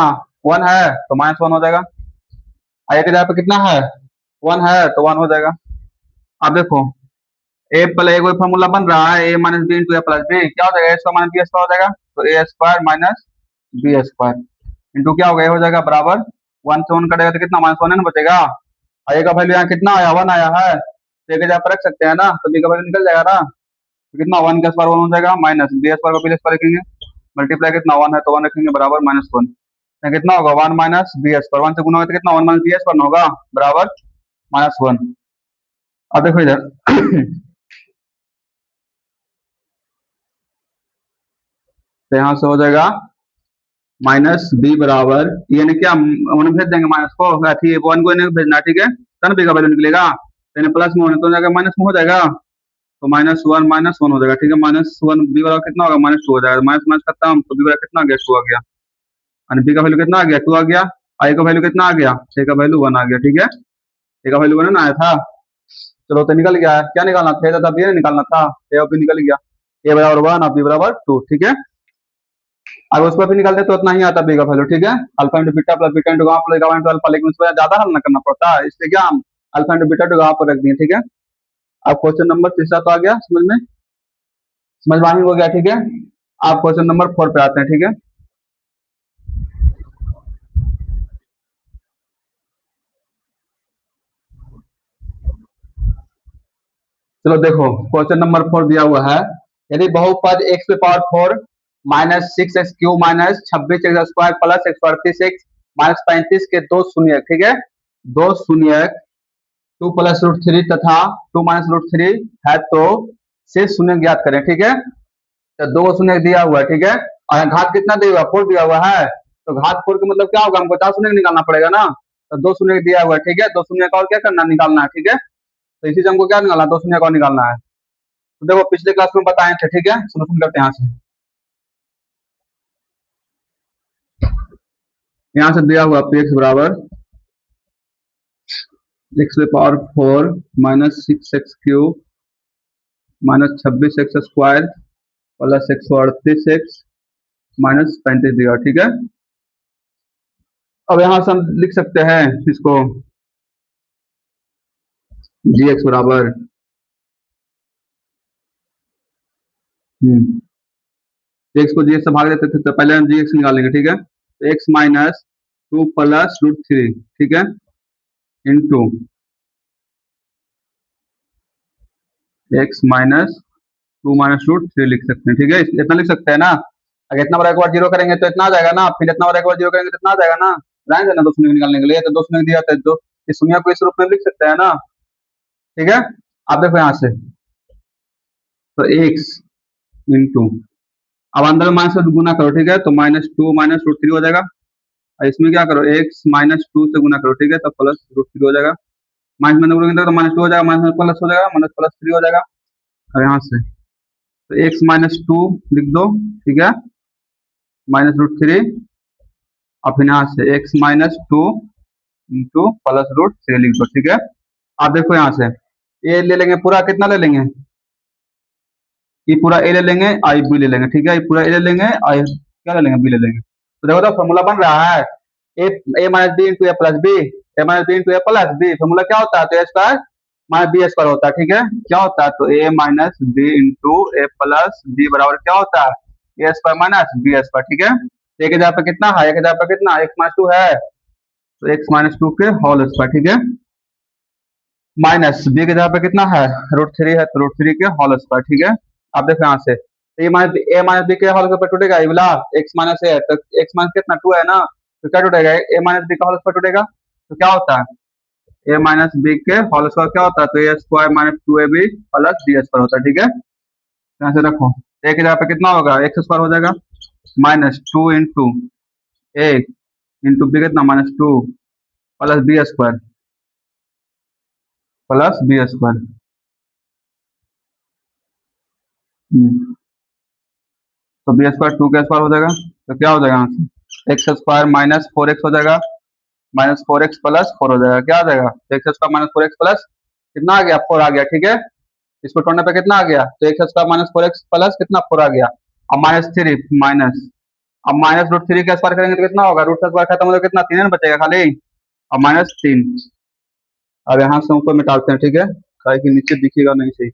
1 है तो -1 हो जाएगा, और ए की जगह पे कितना है, 1 है तो 1 हो जाएगा। अब देखो ए प्लस ए कोई फॉर्मूला बन रहा है, a minus b into a plus b, क्या हो जाएगा, a square minus b square हो जाएगा, तो a square minus b square into क्या हो गया, हो जाएगा बराबर 1 से 1 कटेगा तो कितना -1 है ना बचेगा, और ए का वैल्यू यहाँ कितना आया, 1 आया है, तो ए की जगह पर रख सकते हैं ना, तो बी का वैल्यू निकल जाएगा ना, तो कितना 1 का स्क्वायर 1 हो जाएगा, माइनस बी स्क्वायर को बी स्क्वायर रखेंगे, मल्टीप्लाई कितना 1 है तो 1 रखेंगे बराबर -1, कितना होगा 1 माइनस बी स्क्वायर, 1 से गुना होगा तो कितना 1 माइनस बी स्क्वायर होगा बराबर -1। अब देखो इधर तो यहाँ से हो जाएगा माइनस बी बराबर, यानी क्या उन्हें भेज देंगे माइनस को, अथी 1 को इन्हें भेजना, ठीक है, तब बी का वैल्यू निकलेगा, तो इन्हें प्लस में होने तो जाएगा माइनस में हो जाएगा, तो -1 हो जाएगा, ठीक है, -1 बी बराबर कितना होगा, -2 हो जाएगा, माइनस माइनस खत्म, तो बी बराबर कितना आ गया, 2 आ गया, और बी का वैल्यू कितना आ गया, 2 आ गया, आई का वैल्यू कितना आ गया, ए का वैल्यू 1 आ गया, ठीक है, ए का वैल्यू 1 ना आया था, चलो तो निकल गया, क्या निकालना था, बी निकालना था, ए और बी निकल गया, ए बराबर 1 और बी बराबर 2, ठीक है। अगर उसको भी निकालते तो उतना ही आता बी का वैल्यू, ठीक है, alpha into beta plus beta into gamma plus gamma into alpha, लेकिन उसमें ज्यादा हल ना करना पड़ता है, इसलिए क्या हम alpha into beta into gamma पर रख दिए, ठीक है। अब क्वेश्चन नंबर तीसरा तो आ गया समझ में, समझ में हो गया, ठीक है। आप क्वेश्चन नंबर 4 पे आते हैं, ठीक है। चलो देखो क्वेश्चन नंबर 4 दिया हुआ है, यदि बहुपद x पे power 4 minus 6x cube minus 26x square plus 138x minus 35 के दो शून्यक, ठीक है, दो शून्यक 2 प्लस रूट 3 तथा 2 माइनस रूट 3 है तो से शून्य ज्ञात करें, ठीक है। तो दो शून्य दिया हुआ है, ठीक है, और घात कितना दिया हुआ, 4 दिया हुआ है, तो घात 4 का मतलब क्या होगा, हमको 4 शून्य निकालना पड़ेगा ना, तो दो शून्य दिया हुआ है, ठीक है, दो शून्य का और क्या करना, निकालना है, ठीक है। तो इसी से हमको क्या निकालना है, दो शून्य का और निकालना है, तो देखो पिछले क्लास में बताए थे, ठीक है, सोल्यूशन करते हैं यहाँ से, यहाँ से दिया हुआ पी एक्स बराबर एक्स पे power 4 minus 6x cube minus 26x square plus 138x minus 35 दिया, ठीक है। अब यहाँ से हम लिख सकते हैं इसको जी एक्स बराबर एक्स को जी एक्स से भाग देते थे तो पहले हम जी एक्स निकालेंगे, ठीक है, तो एक्स माइनस 2 प्लस रूट 3, ठीक है, into X minus 2 minus root 3 लिख सकते हैं, ठीक है, इतना लिख सकते हैं ना। अगर इतना बड़ा एक बार जीरो करेंगे तो इतना आ जाएगा ना, फिर इतना बड़ा एक बार जीरो करेंगे तो इतना आ जाएगा ना, लाइन ना दो शून्य निकालने के लिए, तो दो शून्य दिया था, तो इस शून्य को इस रूप में लिख सकते हैं ना, ठीक है। आप देखो यहाँ से, तो एक्स इंटू अब अंदर में माइनस से गुना करो, ठीक है, तो -2 माइनस रूट 3 हो जाएगा, और इसमें क्या करो, एक्स माइनस 2 से गुना करो, ठीक है, तो प्लस रूट 3 हो जाएगा, माइनस माइनस करोगे तो माइनस टू हो जाएगा, माइनस प्लस हो जाएगा, माइनस प्लस थ्री हो जाएगा। और यहाँ से तो एक्स माइनस टू लिख दो, ठीक है, माइनस रूट थ्री। और फिर यहाँ से X minus two into plus root three लिख दो, ठीक है। आप देखो यहाँ से ए ले लेंगे पूरा, कितना ले लेंगे, ये पूरा ए ले लेंगे, आई बी ले लेंगे, ठीक है, ये पूरा ए ले लेंगे, आई क्या ले लेंगे, बी ले लेंगे। तो देखो तो फॉर्मूला बन रहा है ए, ए minus b into a plus B, A minus b into a plus B. Formula क्या होता है, तो a square minus b square होता है, ठीक है। क्या होता है, तो ए minus b into a plus B बराबर क्या होता है, ए स्क्वायर माइनस बी स्क्वायर, ठीक है। एक हजार पर कितना है, एक हजार पर कितना, एक्स माइनस टू है, तो एक्स माइनस टू के होल स्क्वायर, ठीक है, माइनस बी के जगह पे कितना है, रूट थ्री है, तो रूट थ्री के होल स्क्वायर, ठीक है। आप देखो यहाँ से ए माइनस बी के होल स्क्वायर टूटेगा, ये वाला एक्स माइनस है, तो एक्स माइनस कितना टू है ना, तो क्या टूटेगा, ए माइनस बी का होल स्क्वायर टूटेगा, तो क्या होता है ए माइनस बी के होल स्क्वायर क्या होता है, तो a square minus two a b plus b square होता है, ठीक है। यहाँ से रखो, ए की जगह पे कितना होगा, एक्स स्क्वायर हो जाएगा, minus two into a into b कितना, minus two plus b square plus b square. तो बी स्क्वायर टू के स्क्वायर हो जाएगा, तो क्या हो जाएगा यहाँ से x square minus four x हो जाएगा, minus four x plus four हो जाएगा, क्या आ जाएगा, x square minus four x plus कितना आ गया, फोर आ गया, ठीक है। इसको तोड़ने पे कितना आ गया, तो x square minus four x plus कितना, फोर आ गया। अब माइनस थ्री माइनस, अब माइनस रूट थ्री का स्क्वायर करेंगे तो कितना होगा, रूट का स्क्वायर खत्म हो जाएगा, कितना तीन बचेगा खाली, अब माइनस तीन। अब यहाँ से ऊपर मिटाते हैं, ठीक है, कहे कि नीचे दिखेगा नहीं सही।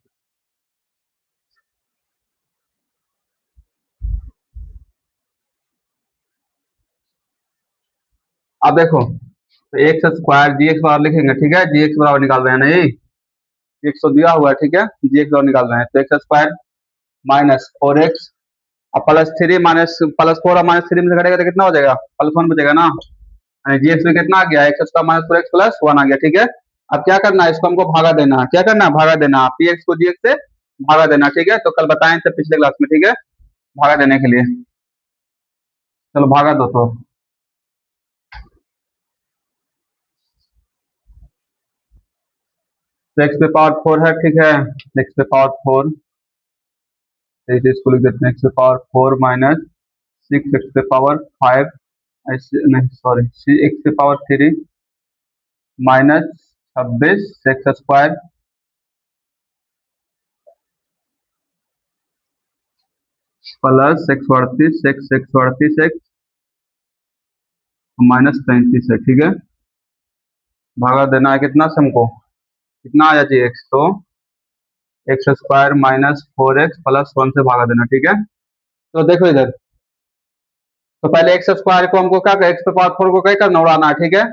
अब देखो तो एक्स स्क्वायर जी एक्स बराबर लिखेंगे, ठीक है, जी एक्स बराबर निकाल रहे हैं ना, ये एक सौ दिया हुआ है, ठीक है, जी एक्स बराबर निकाल रहे हैं, तो x square minus four x और plus three minus plus four और माइनस थ्री में से घटेगा तो कितना हो जाएगा, प्लस वन बचेगा ना, यानी जी एक्स में कितना आ गया, x square minus four x plus one आ गया, ठीक है। अब क्या करना है, इसको हमको भागा देना है, क्या करना है, भागा देना, पी एक्स को जी एक्स से भागा देना, ठीक है, तो कल बताएं थे पिछले क्लास में, ठीक है, भागा देने के लिए, चलो भागा दो तो एक्स पे पावर फोर है, ठीक है, एक्स पे पावर फोर, इसको लिख देते हैं एक्स पे power four minus six x पे पावर फाइव, ऐसे नहीं सॉरी एक्स पे पावर थ्री माइनस छब्बीस एक्स स्क्वायर प्लस एक्स अड़तीस एक्स माइनस तैंतीस है, ठीक है। भागा देना है कितना से हमको, कितना आया जी एक्स, तो x square minus four x plus one से भागा देना, ठीक है। तो देखो इधर, तो पहले एक्स स्क्वायर को हमको क्या, एक्स पे पावर फोर को क्या करना, उड़ाना है, ठीक है,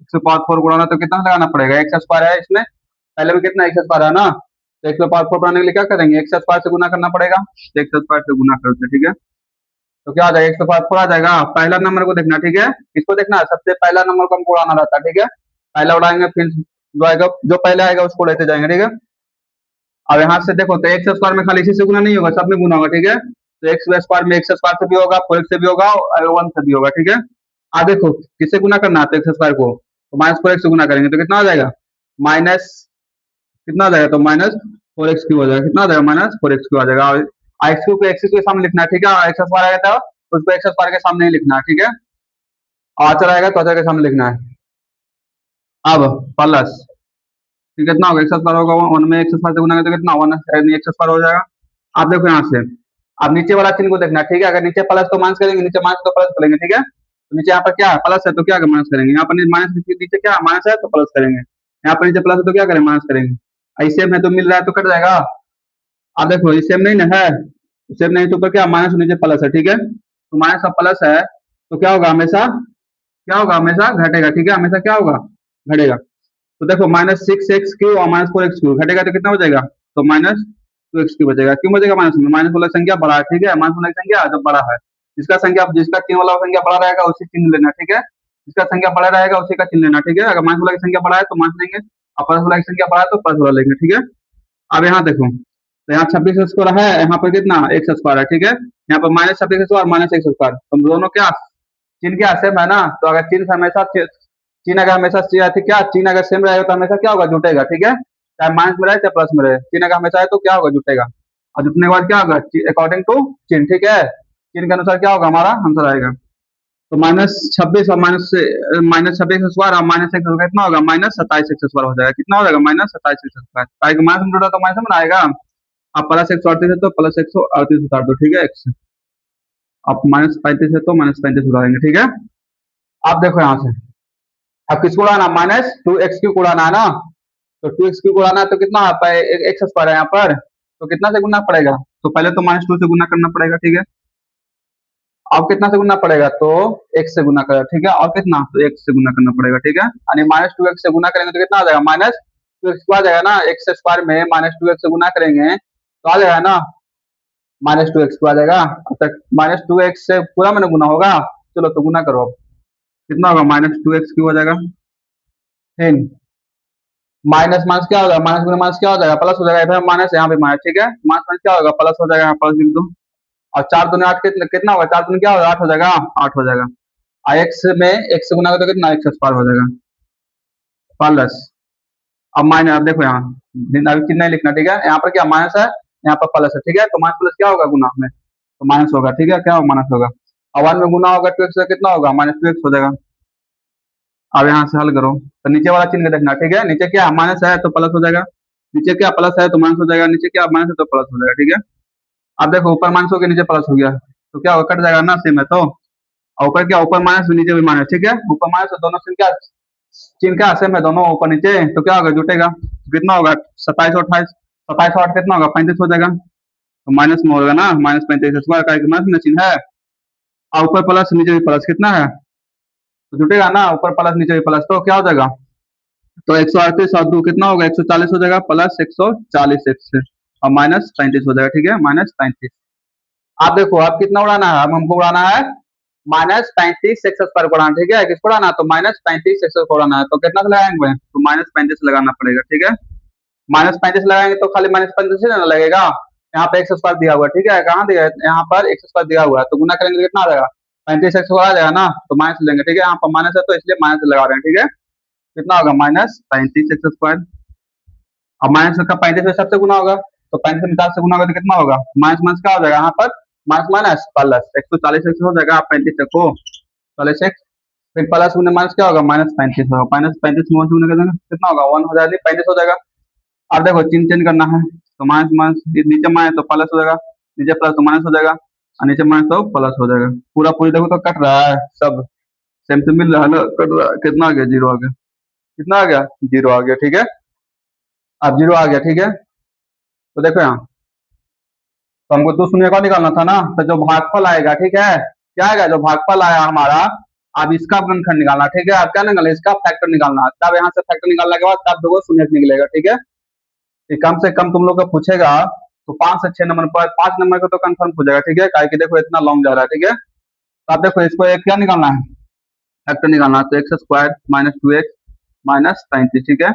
एक्स पे पावर फोर को उड़ाना तो कितना लगाना पड़ेगा, एक्स स्क्वायर है इसमें पहले में कितना एक्स स्क्वायर है ना, तो एक्स पे पावर फोर बनाने के लिए क्या करेंगे, एक्स स्क्वायर से गुना करना पड़ेगा, तो एक्स स्क्वायर से गुना करते हैं, ठीक है। तो क्या आ जाएगा, एक्स पे पावर फोर आ जाएगा, पहला नंबर को देखना, ठीक है, किसको देखना है, सबसे पहला नंबर को हमको उड़ाना रहता है, ठीक है, पहला उड़ाएंगे, फिर जो आएगा जो पहले आएगा उसको लेते जाएंगे, ठीक है। अब यहाँ से देखो तो एक्स स्क्वायर में खाली इसी से गुना नहीं होगा, सब में गुना होगा, ठीक है, तो एक्स स्क्वायर में एक्स स्क्वायर से भी होगा, फोर एक्स से भी होगा और वन से भी होगा, ठीक है। अब देखो किससे गुना करना है, तो एक्स स्क्वायर को तो माइनस फोर एक्स से गुना करेंगे तो कितना आ जाएगा, माइनस कितना आ जाएगा, तो माइनस फोर एक्स क्यू हो जाएगा, कितना आ जाएगा, माइनस फोर एक्स क्यू आ जाएगा, और एक्स क्यू को एक्स के सामने लिखना है, ठीक है, एक्स स्क्वायर आएगा तो उसको एक्स स्क्वायर के सामने ही लिखना है, ठीक है, और अचर आएगा तो अचर के सामने लिखना है। अब प्लस फिर कितना होगा, एक्स स्क्वायर होगा, वन में एक्स स्क्वायर से गुना करें तो कितना, वन एक्स स्क्वायर हो जाएगा। आप देखो यहाँ से, आप नीचे वाला चिन्ह को देखना, ठीक है, अगर नीचे प्लस तो माइनस करेंगे, नीचे माइनस तो प्लस करेंगे, ठीक है, तो नीचे यहाँ पर क्या है, प्लस है तो क्या माइनस करेंगे, यहाँ पर माइनस नीचे क्या माइनस है तो प्लस करेंगे, यहाँ पर नीचे प्लस है तो क्या करें, माइनस करेंगे, सेम है तो मिल रहा है तो कट जाएगा। आप देखो ये सेम नहीं ना है, सेम नहीं तो ऊपर क्या माइनस नीचे प्लस है, ठीक है, तो माइनस और प्लस है तो क्या होगा, हमेशा क्या होगा, हमेशा घटेगा, ठीक है, हमेशा क्या होगा, घटेगा। तो देखो माइनस सिक्स एक्स क्यू और माइनस फोर एक्स क्यू घटेगा तो कितना हो जाएगा, तो माइनस टू एक्स क्यू बचेगा, क्यों बचेगा माइनस में, माइनस वाला संख्या बड़ा है, ठीक है, माइनस वाला संख्या जब बड़ा है, जिसका चिन्ह वाला संख्या बड़ा रहेगा उसी चिन्ह लेना, ठीक है, जिसका संख्या बड़ा रहेगा उसी का चिन्ह लेना, ठीक है, अगर माइनस वाला की संख्या बड़ा है तो माइनस लेंगे और प्लस वाला की संख्या बड़ा है तो प्लस वाला लेंगे, ठीक है। अब यहाँ देखो तो यहाँ छब्बीस स्क्वायर है, यहाँ पर कितना एक्स स्क्वायर है, ठीक है, यहाँ पर माइनस छब्बीस स्क्वायर माइनस एक्स स्क्वायर, तो दोनों क्या चिन्ह क्या सेम है ना, तो अगर चिन्ह हमेशा चिन्ह अगर हमेशा क्या चिन्ह अगर सेम रहेगा तो हमेशा क्या होगा, जुटेगा, ठीक है, चाहे माइनस में रहे चाहे प्लस में रहे, चिन्ह अगर हमेशा है तो क्या होगा, जुटेगा। और जुटने के बाद क्या होगा, अकॉर्डिंग टू चिन्ह, ठीक है, चिन्ह के अनुसार क्या होगा हमारा आंसर आएगा। तो -26 और -26 स्क्वायर और -x स्क्वायर कितना होगा, -27x स्क्वायर हो जाएगा, कितना हो जाएगा, -27x स्क्वायर, माइनस में जुड़ा तो माइनस में आएगा। अब +138 है तो +138 उतार दो, ठीक है, x, अब -35 है तो -35 उतारेंगे, ठीक है। अब देखो यहाँ से, अब किसको उड़ाना, -2x क्यूब उड़ाना है ना, तो 2x क्यूब उड़ाना है तो कितना आता है, एक्स स्क्वायर है यहाँ पर, तो कितना से गुना पड़ेगा, तो पहले तो -2 से गुना करना पड़ेगा, ठीक है। अब कितना से गुना पड़ेगा, तो x से गुना करेगा, ठीक है, और कितना, तो x से गुना करना पड़ेगा, ठीक है, यानी -2x से गुना करेंगे तो कितना आ जाएगा, -2x आ जाएगा ना, एक्स स्क्वायर में -2x से गुना करेंगे तो आ जाएगा ना, -2x आ जाएगा। तक -2x से पूरा मैंने गुना होगा, चलो तो गुना करो, अब कितना होगा, -2x क्यों हो जाएगा, फिर माइनस माइनस क्या होगा, माइनस गुना माइनस क्या हो जाएगा, प्लस हो जाएगा, इधर माइनस यहाँ पे माइनस, ठीक है, माइनस माइनस क्या होगा, प्लस हो जाएगा, यहाँ प्लस लिख दो। और 4 दूनी 8 कितना होगा, 4 दूनी क्या होगा, 8 हो जाएगा, 8 हो जाएगा। और एक्स में एक्स से गुना करो तो कितना, एक्स स्क्वायर हो जाएगा प्लस, अब माइनस, अब देखो यहाँ अभी चिन्ह नहीं लिखना, ठीक है, यहाँ पर क्या माइनस है, यहाँ पर प्लस है, ठीक है, तो माइनस प्लस क्या होगा गुना में, तो माइनस होगा, ठीक है, क्या होगा, माइनस होगा। और 1 में गुना होगा 2x से कितना होगा, -2x हो जाएगा। अब यहाँ से हल करो तो नीचे वाला चिन्ह देखना, ठीक है, नीचे क्या माइनस है तो प्लस हो जाएगा, नीचे क्या प्लस है तो माइनस हो जाएगा, नीचे क्या माइनस है तो प्लस हो जाएगा, ठीक है। अब देखो ऊपर माइनस हो गया, नीचे प्लस हो गया, तो क्या होगा, कट जाएगा ना, सेम है तो, और ऊपर क्या, ऊपर माइनस नीचे भी माइनस, ठीक है, ऊपर माइनस दोनों चिन्ह क्या सेम है दोनों, ऊपर नीचे, तो क्या होगा, जुटेगा, कितना होगा, 27 और 28, 27 और 8 कितना होगा, 35 हो जाएगा, तो माइनस में होगा ना, -35 स्क्वायर का माइनस में चिन्ह है, और ऊपर प्लस नीचे भी प्लस, कितना है, तो जुटेगा ना, ऊपर प्लस नीचे भी प्लस, तो क्या हो जाएगा, तो 138 और 2 कितना होगा, 140 हो जाएगा, प्लस 140 एक्स और -35 हो जाएगा, ठीक है, -35। आप देखो अब कितना उड़ाना है, अब हमको उड़ाना है -35 एक्स स्क्वायर को उड़ाना, ठीक है, किसको उड़ाना है, तो -35 एक्स को उड़ाना है, तो कितना से लगाएंगे, तो -35 लगाना पड़ेगा, ठीक है, -35 लगाएंगे तो खाली -35 से ना लगेगा, यहाँ पे एक्स स्क्वायर दिया हुआ है, ठीक है, कहाँ दिया है, यहाँ पर एक्स स्क्वायर दिया हुआ है, तो गुना करेंगे तो कितना आ जाएगा, 35 एक्स आ जाएगा ना, तो माइनस लेंगे, ठीक है, यहाँ पर माइनस है तो इसलिए माइनस लगा रहे हैं, ठीक है, कितना होगा, -35 एक्स स्क्वायर, अब माइनस का 35 में सबसे गुना होगा, तो 35 में 4 से गुना होगा तो कितना होगा, माइनस माइनस क्या हो जाएगा, यहाँ पर माइनस माइनस प्लस 140 एक्स हो जाएगा, 35 को 40 एक्स, फिर प्लस गुने माइनस क्या होगा, -35 होगा, -35 में गुना कर देंगे कितना होगा, 1 हो जाएगा, 35 हो जाएगा। अब देखो चिन्ह चेंज करना है, तो माइनस माइनस नीचे माइनस तो प्लस हो जाएगा, नीचे प्लस तो माइनस हो जाएगा, और नीचे माइनस तो प्लस हो जाएगा, पूरा पूरी देखो तो कट रहा है सब, सेम से मिल रहा है ना, कट रहा है, कितना आ गया, जीरो आ गया, कितना आ गया, जीरो आ गया, ठीक है, अब जीरो आ गया, ठीक है, तो देखो यहाँ, तो हमको 2 शून्य का निकालना था ना, तो जो भागफल आएगा, ठीक है, क्या आएगा, जो भागफल आया हमारा, अब इसका गुणनखंड निकालना, ठीक है, अब क्या निकालना, इसका फैक्टर निकालना, तब यहाँ से फैक्टर निकालने के बाद तब दो शून्य निकलेगा, ठीक है, ये कम से कम तुम लोग को पूछेगा तो 5 से 6 नंबर पर, 5 नंबर का तो कंफर्म पूछेगा, ठीक है, काहे कि देखो इतना लॉन्ग जा रहा है, ठीक है, तो आप देखो इसको एक क्या निकालना है, फैक्टर निकालना है, तो एक्स स्क्वायर -2x -35, ठीक है,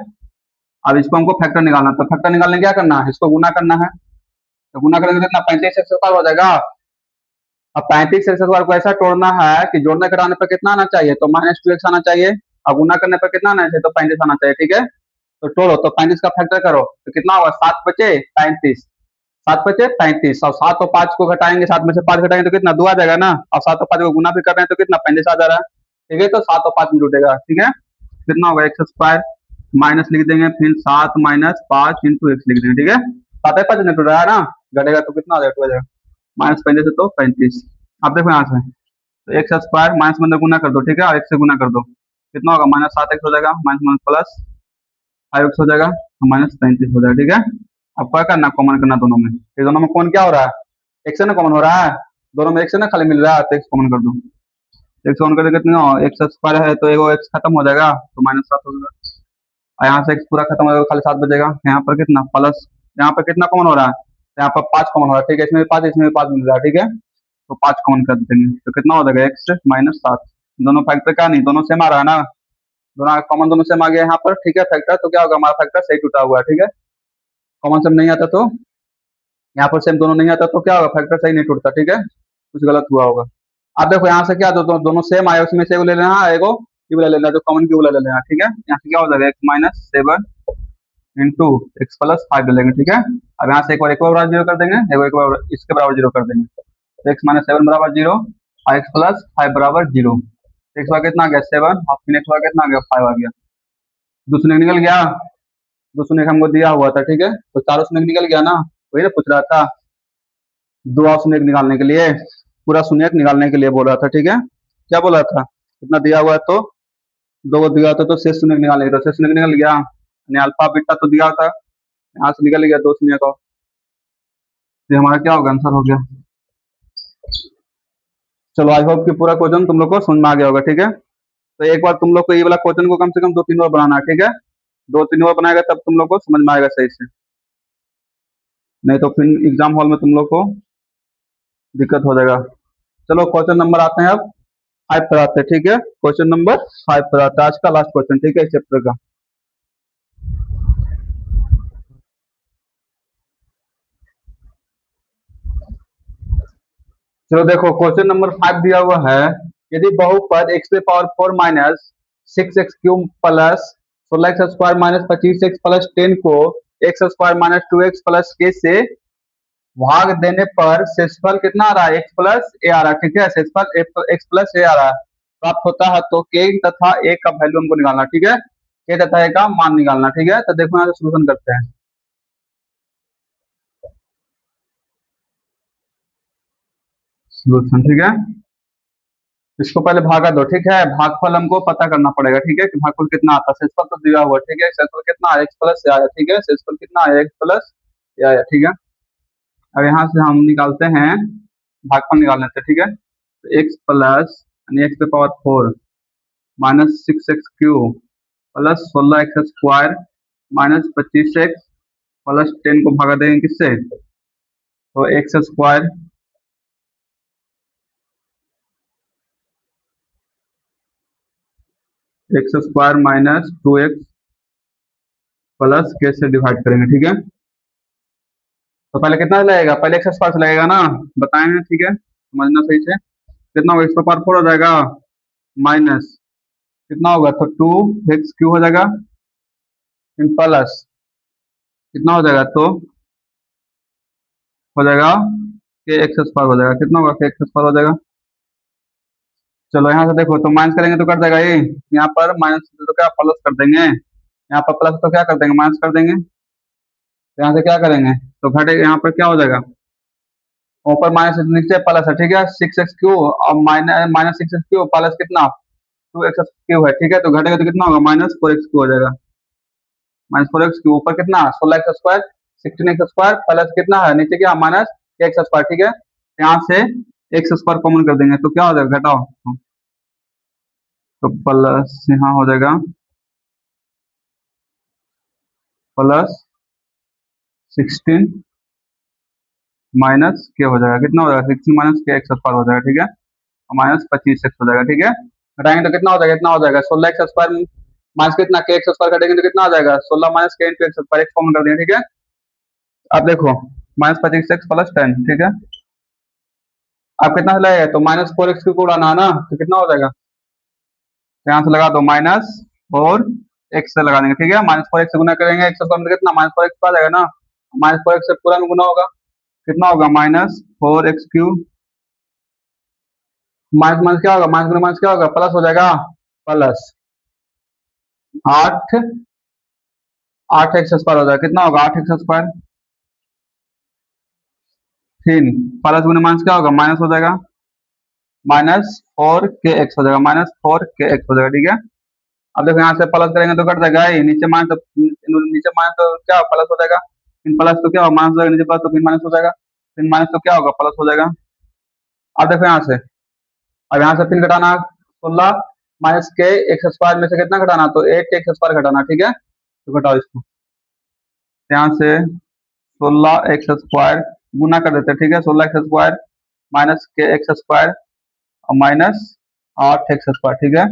अब इसको हमको फैक्टर निकालना है, तो फैक्टर निकालने क्या करना है, इसको गुना करना है, तो गुना करेंगे तो कितना 35 एक्स स्क्वायर हो जाएगा। अब 35 एक्स स्क्वायर को ऐसा तोड़ना है कि जोड़ने घटाने पर कितना आना चाहिए, तो -2x आना चाहिए, और गुना करने पर कितना आना चाहिए, तो 35 आना चाहिए, ठीक है, तो तोड़ो, तो 35 का फैक्टर करो तो कितना होगा, 7 बचे 35, 7 बचे 35, और 7 और 5 को घटाएंगे, 7 में से 5 घटाएंगे तो कितना 2 आ जाएगा ना, और 7 और 5 को गुना भी कर रहे हैं तो कितना 35 आ जा रहा है, ठीक है, तो 7 और 5 में जुटेगा, ठीक है, कितना होगा, एक्स स्क्वायर माइनस लिख देंगे, फिर 7 - 5 इंटू एक्स लिख देंगे, ठीक है, 7 5 निकल रहा है ना, घटेगा तो कितना आ जाएगा, 2 आ जाएगा, -35 तो 35। अब देखो यहाँ से, तो एक्स स्क्वायर माइनस में गुना कर दो, ठीक है, और एक्स से गुना कर दो, कितना होगा, -7x हो जाएगा, माइनस माइनस प्लस 5x हो जाएगा, -35 हो जाएगा, ठीक है। अब क्या करना, कॉमन करना दोनों में, ये दोनों में कौन क्या हो रहा है, एक्स है ना कॉमन हो रहा है, दोनों में एक्स है ना खाली मिल रहा है, तो एक्स कॉमन कर दो, एक्स कॉमन कर दो, कितना एक्स स्क्वायर है तो एगो एक्स खत्म हो जाएगा, तो -7 हो जाएगा, और यहाँ से एक्स पूरा खत्म हो जाएगा, खाली 7 बचेगा, यहाँ पर कितना प्लस, यहाँ पर कितना कॉमन हो रहा है, यहाँ पर 5 कॉमन हो रहा है, ठीक है, इसमें भी 5 इसमें भी 5 मिल रहा है, ठीक है, तो 5 कॉमन कर देंगे तो कितना हो जाएगा, एक्स -7, दोनों फैक्टर का नहीं, दोनों सेम आ रहा है ना, दोनों कॉमन दोनों सेम आ गया यहाँ पर, ठीक है, फैक्टर तो क्या होगा, हमारा फैक्टर सही टूटा हुआ है, ठीक है, कॉमन सेम नहीं आता तो, यहाँ पर सेम दोनों नहीं आता तो क्या होगा, फैक्टर सही नहीं टूटता, ठीक है, कुछ गलत हुआ होगा। अब देखो यहाँ से क्या दोनों सेम आए, उसमें से एगो ले लेना है, एगो क्यूब ले लेना, जो कॉमन क्यूब ले लेना, ठीक है। यहाँ से क्या हो जाएगा, x minus 7 into x plus 5 ले लेंगे, ठीक है। अब यहाँ से एक बार बराबर जीरो कर देंगे, एक बार इसके बराबर जीरो कर देंगे, तो एक्स माइनस 7 बराबर जीरो और एक्स प्लस 5 बराबर जीरो। एक्स बार कितना आ गया 7 और फिर एक्स बार कितना आ गया 5 आ गया। दो शून्य निकल गया, दो शून्य हमको दिया हुआ था, ठीक है, तो चारों शून्य निकल गया ना, वही ना पूछ रहा था। दो और शून्य निकालने के लिए, पूरा शून्य निकालने के लिए बोल रहा था, ठीक है। क्या बोला था, इतना दिया हुआ है तो दो को दिया था तो शेष शून्य निकालने का, शेष शून्य निकल गया, यानी अल्फा बीटा तो दिया था, यहाँ से निकल गया दो शून्य का, तो हमारा क्या होगा, आंसर हो गया। चलो आई होप कि पूरा क्वेश्चन तुम लोग को समझ में आ गया होगा, ठीक है। तो एक बार तुम लोग को ये वाला क्वेश्चन को कम से कम 2-3 बार बनाना है, ठीक है। 2-3 बार बनाएगा तब तुम लोग को समझ में आएगा सही से, नहीं तो फिर एग्जाम हॉल में तुम लोग को दिक्कत हो जाएगा। चलो क्वेश्चन नंबर आते हैं, अब 5 पर आते हैं, ठीक है। क्वेश्चन नंबर 5 पर आते हैं, आज का लास्ट क्वेश्चन, ठीक है, इस चैप्टर का। चलो देखो क्वेश्चन नंबर 5 दिया हुआ है, यदि बहुपद x पे power 4 minus 6x cube plus 16x square minus 25x plus 10 को x square minus 2x plus k से भाग देने पर शेषफल कितना आ रहा है, x प्लस ए आ रहा है, ठीक है। शेषफल x प्लस ए आ रहा है प्राप्त होता है, तो k तथा a का वैल्यू हमको निकालना, ठीक है। k तथा a का मान निकालना, ठीक है। तो देखो यहाँ से सोल्यूशन करते हैं। सोल्यूशन, ठीक है। इसको पहले भागा दो, ठीक है। भागफल हमको पता करना पड़ेगा, ठीक है, कि भागफल कितना आता है। शेषफल तो दिया हुआ, ठीक है। शेषफल कितना है, एक्स प्लस आया, ठीक है। शेषफल कितना है, एक्स प्लस आया, ठीक है। अब यहाँ से हम निकालते हैं, भागफल निकाल लेते हैं, ठीक है। तो एक्स प्लस यानी एक्स पे power 4 minus 6x cube plus 16x square minus 25x plus 10 को भागा देंगे किससे, तो x square x square minus 2x plus के से डिवाइड करेंगे, ठीक है। तो पहले कितना लगेगा, पहले एक्स स्क्वायर से लगेगा ना, बताए हैं, ठीक है, समझना सही से। कितना होगा, एक्स पावर 4 हो जाएगा माइनस कितना होगा, तो 2x क्यू हो जाएगा प्लस कितना हो जाएगा, तो हो जाएगा के एक्स स्क्वायर हो जाएगा, कितना होगा, के एक्स स्क्वायर हो जाएगा। चलो यहाँ से देखो, तो माइनस करेंगे तो कट जाएगा ये, यहाँ पर माइनस तो क्या प्लस कर देंगे, यहाँ पर प्लस तो क्या कर देंगे, माइनस कर देंगे, तो यहाँ से क्या करेंगे, तो घटे, यहाँ पर क्या हो जाएगा, ऊपर माइनस नीचे प्लस है, ठीक है। 6x क्यू और minus minus 6x Q plus कितना 2x क्यू है, ठीक है। तो घटेगा तो कितना होगा, माइनस 4x क्यू हो जाएगा, माइनस 4x क्यू, ऊपर कितना 16x square 16x square plus कितना है नीचे क्या माइनस एक्स स्क्वायर, ठीक है। यहाँ से एक्स स्क्वायर कॉमन कर देंगे तो क्या हो जाएगा, घटाओ, तो प्लस यहाँ हो जाएगा प्लस 16 माइनस के हो जाएगा, कितना हो जाएगा 16 माइनस के एक्स स्क्वायर हो जाएगा, ठीक है। माइनस 25x हो जाएगा, ठीक है। घटाएंगे तो कितना हो जाएगा, इतना हो जाएगा 16x स्क्वायर माइनस कितना के एक्स स्क्वायर कटेंगे तो कितना आ जाएगा 16 माइनस के into x square, x common कर देंगे, ठीक है। अब देखो माइनस 25x प्लस 10, ठीक है। अब कितना लगेगा, तो माइनस 4x को उड़ाना है ना, तो कितना हो जाएगा, तो यहाँ से लगा दो माइनस 4x से लगा देंगे, ठीक है। माइनस 4x से गुना करेंगे, एक्स स्क्वायर में कितना माइनस 4x आ जाएगा ना, माइनस 4x से पूरा में गुना होगा, कितना होगा minus 4x cube, minus minus क्या होगा, माइनस गुना माइनस क्या होगा, प्लस हो जाएगा, प्लस 8 8x स्क्वायर हो जाएगा, कितना होगा 8x स्क्वायर, फिर प्लस गुना माइनस क्या होगा, माइनस हो जाएगा, माइनस 4 के एक्स हो जाएगा, माइनस 4 के एक्स हो जाएगा, ठीक है। अब देखो यहाँ से प्लस करेंगे तो कट जाएगा ही, नीचे माइनस तो नीचे माइनस तो क्या प्लस हो जाएगा, फिर प्लस तो क्या होगा माइनस हो जाएगा, नीचे प्लस तो फिर माइनस हो जाएगा, फिर माइनस तो क्या होगा प्लस हो जाएगा। अब देखो यहाँ से, अब यहाँ से फिर घटाना 16 माइनस के एक्स स्क्वायर में से कितना घटाना, तो 8 एक्स स्क्वायर घटाना, ठीक है। तो घटाओ इसको, यहाँ से 16 एक्स स्क्वायर गुना कर देते हैं, ठीक है। 16 एक्स स्क्वायर माइनस के एक्स स्क्वायर और माइनस 8 एक्स स्क्वायर, ठीक है।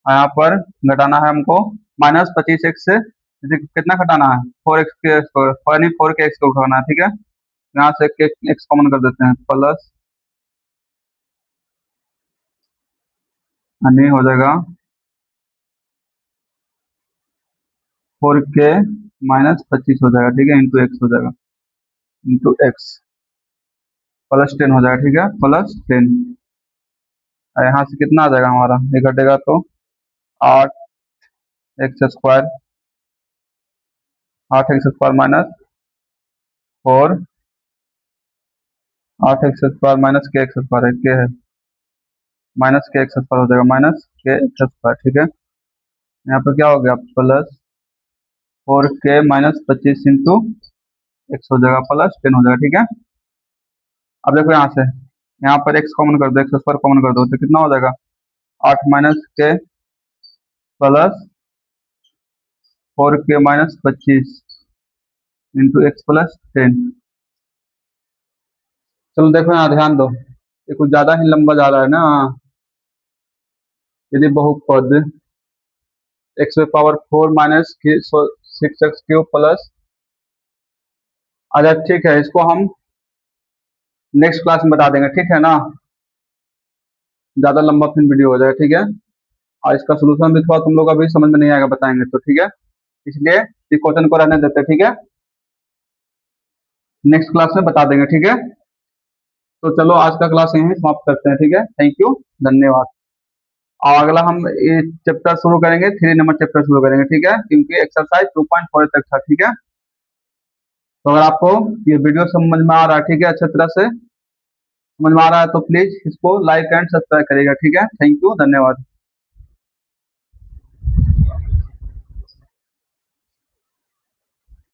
यहाँ पर घटाना है हमको माइनस 25x से इसे कितना घटाना है 4x के यानी 4 के एक्स को घटाना है, ठीक है। यहाँ से एक्स कॉमन कर देते हैं, प्लस यानी हो जाएगा 4k-25 हो जाएगा, ठीक है, इंटू एक्स हो जाएगा, इंटू एक्स प्लस 10 हो जाएगा, ठीक है, प्लस 10। यहाँ से कितना आ जाएगा हमारा, ये घटेगा तो 8x² 8x² -4, 8x² -k x², है के है -k x² हो जाएगा, -k x², ठीक है। यहाँ पर क्या हो गया, प्लस 4k-25 इंटू एक्स हो जाएगा, प्लस 10 हो जाएगा, ठीक है। अब देखो यहाँ से, यहाँ पर x कॉमन कर दो, x² कॉमन कर दो, तो कितना हो जाएगा, 8 -k plus 4k-25 into x plus 10। चलो देखो यहाँ ध्यान दो, ये कुछ ज्यादा ही लंबा जा रहा है ना। यदि बहुपद x⁴ माइनस 6x³ प्लस, अच्छा ठीक है, इसको हम नेक्स्ट क्लास में बता देंगे, ठीक है ना, ज्यादा लंबा फिर वीडियो हो जाएगा, ठीक है। और इसका सोल्यूशन भी थोड़ा तुम लोग अभी समझ में नहीं आएगा, बताएंगे तो, ठीक है, इसलिए इस क्वेश्चन को रहने देते, ठीक है, नेक्स्ट क्लास में बता देंगे, ठीक है। तो चलो आज का क्लास यहीं समाप्त करते हैं, ठीक है, थैंक यू, धन्यवाद। और अगला हम ये चैप्टर शुरू करेंगे, 3 नंबर चैप्टर शुरू करेंगे, ठीक है, क्योंकि एक्सरसाइज 2.4 तक था, ठीक है। तो अगर आपको ये वीडियो समझ में आ रहा है, ठीक है, अच्छी तरह से समझ में आ रहा है, तो प्लीज इसको लाइक एंड सब्सक्राइब करिएगा, ठीक है, थैंक यू, धन्यवाद।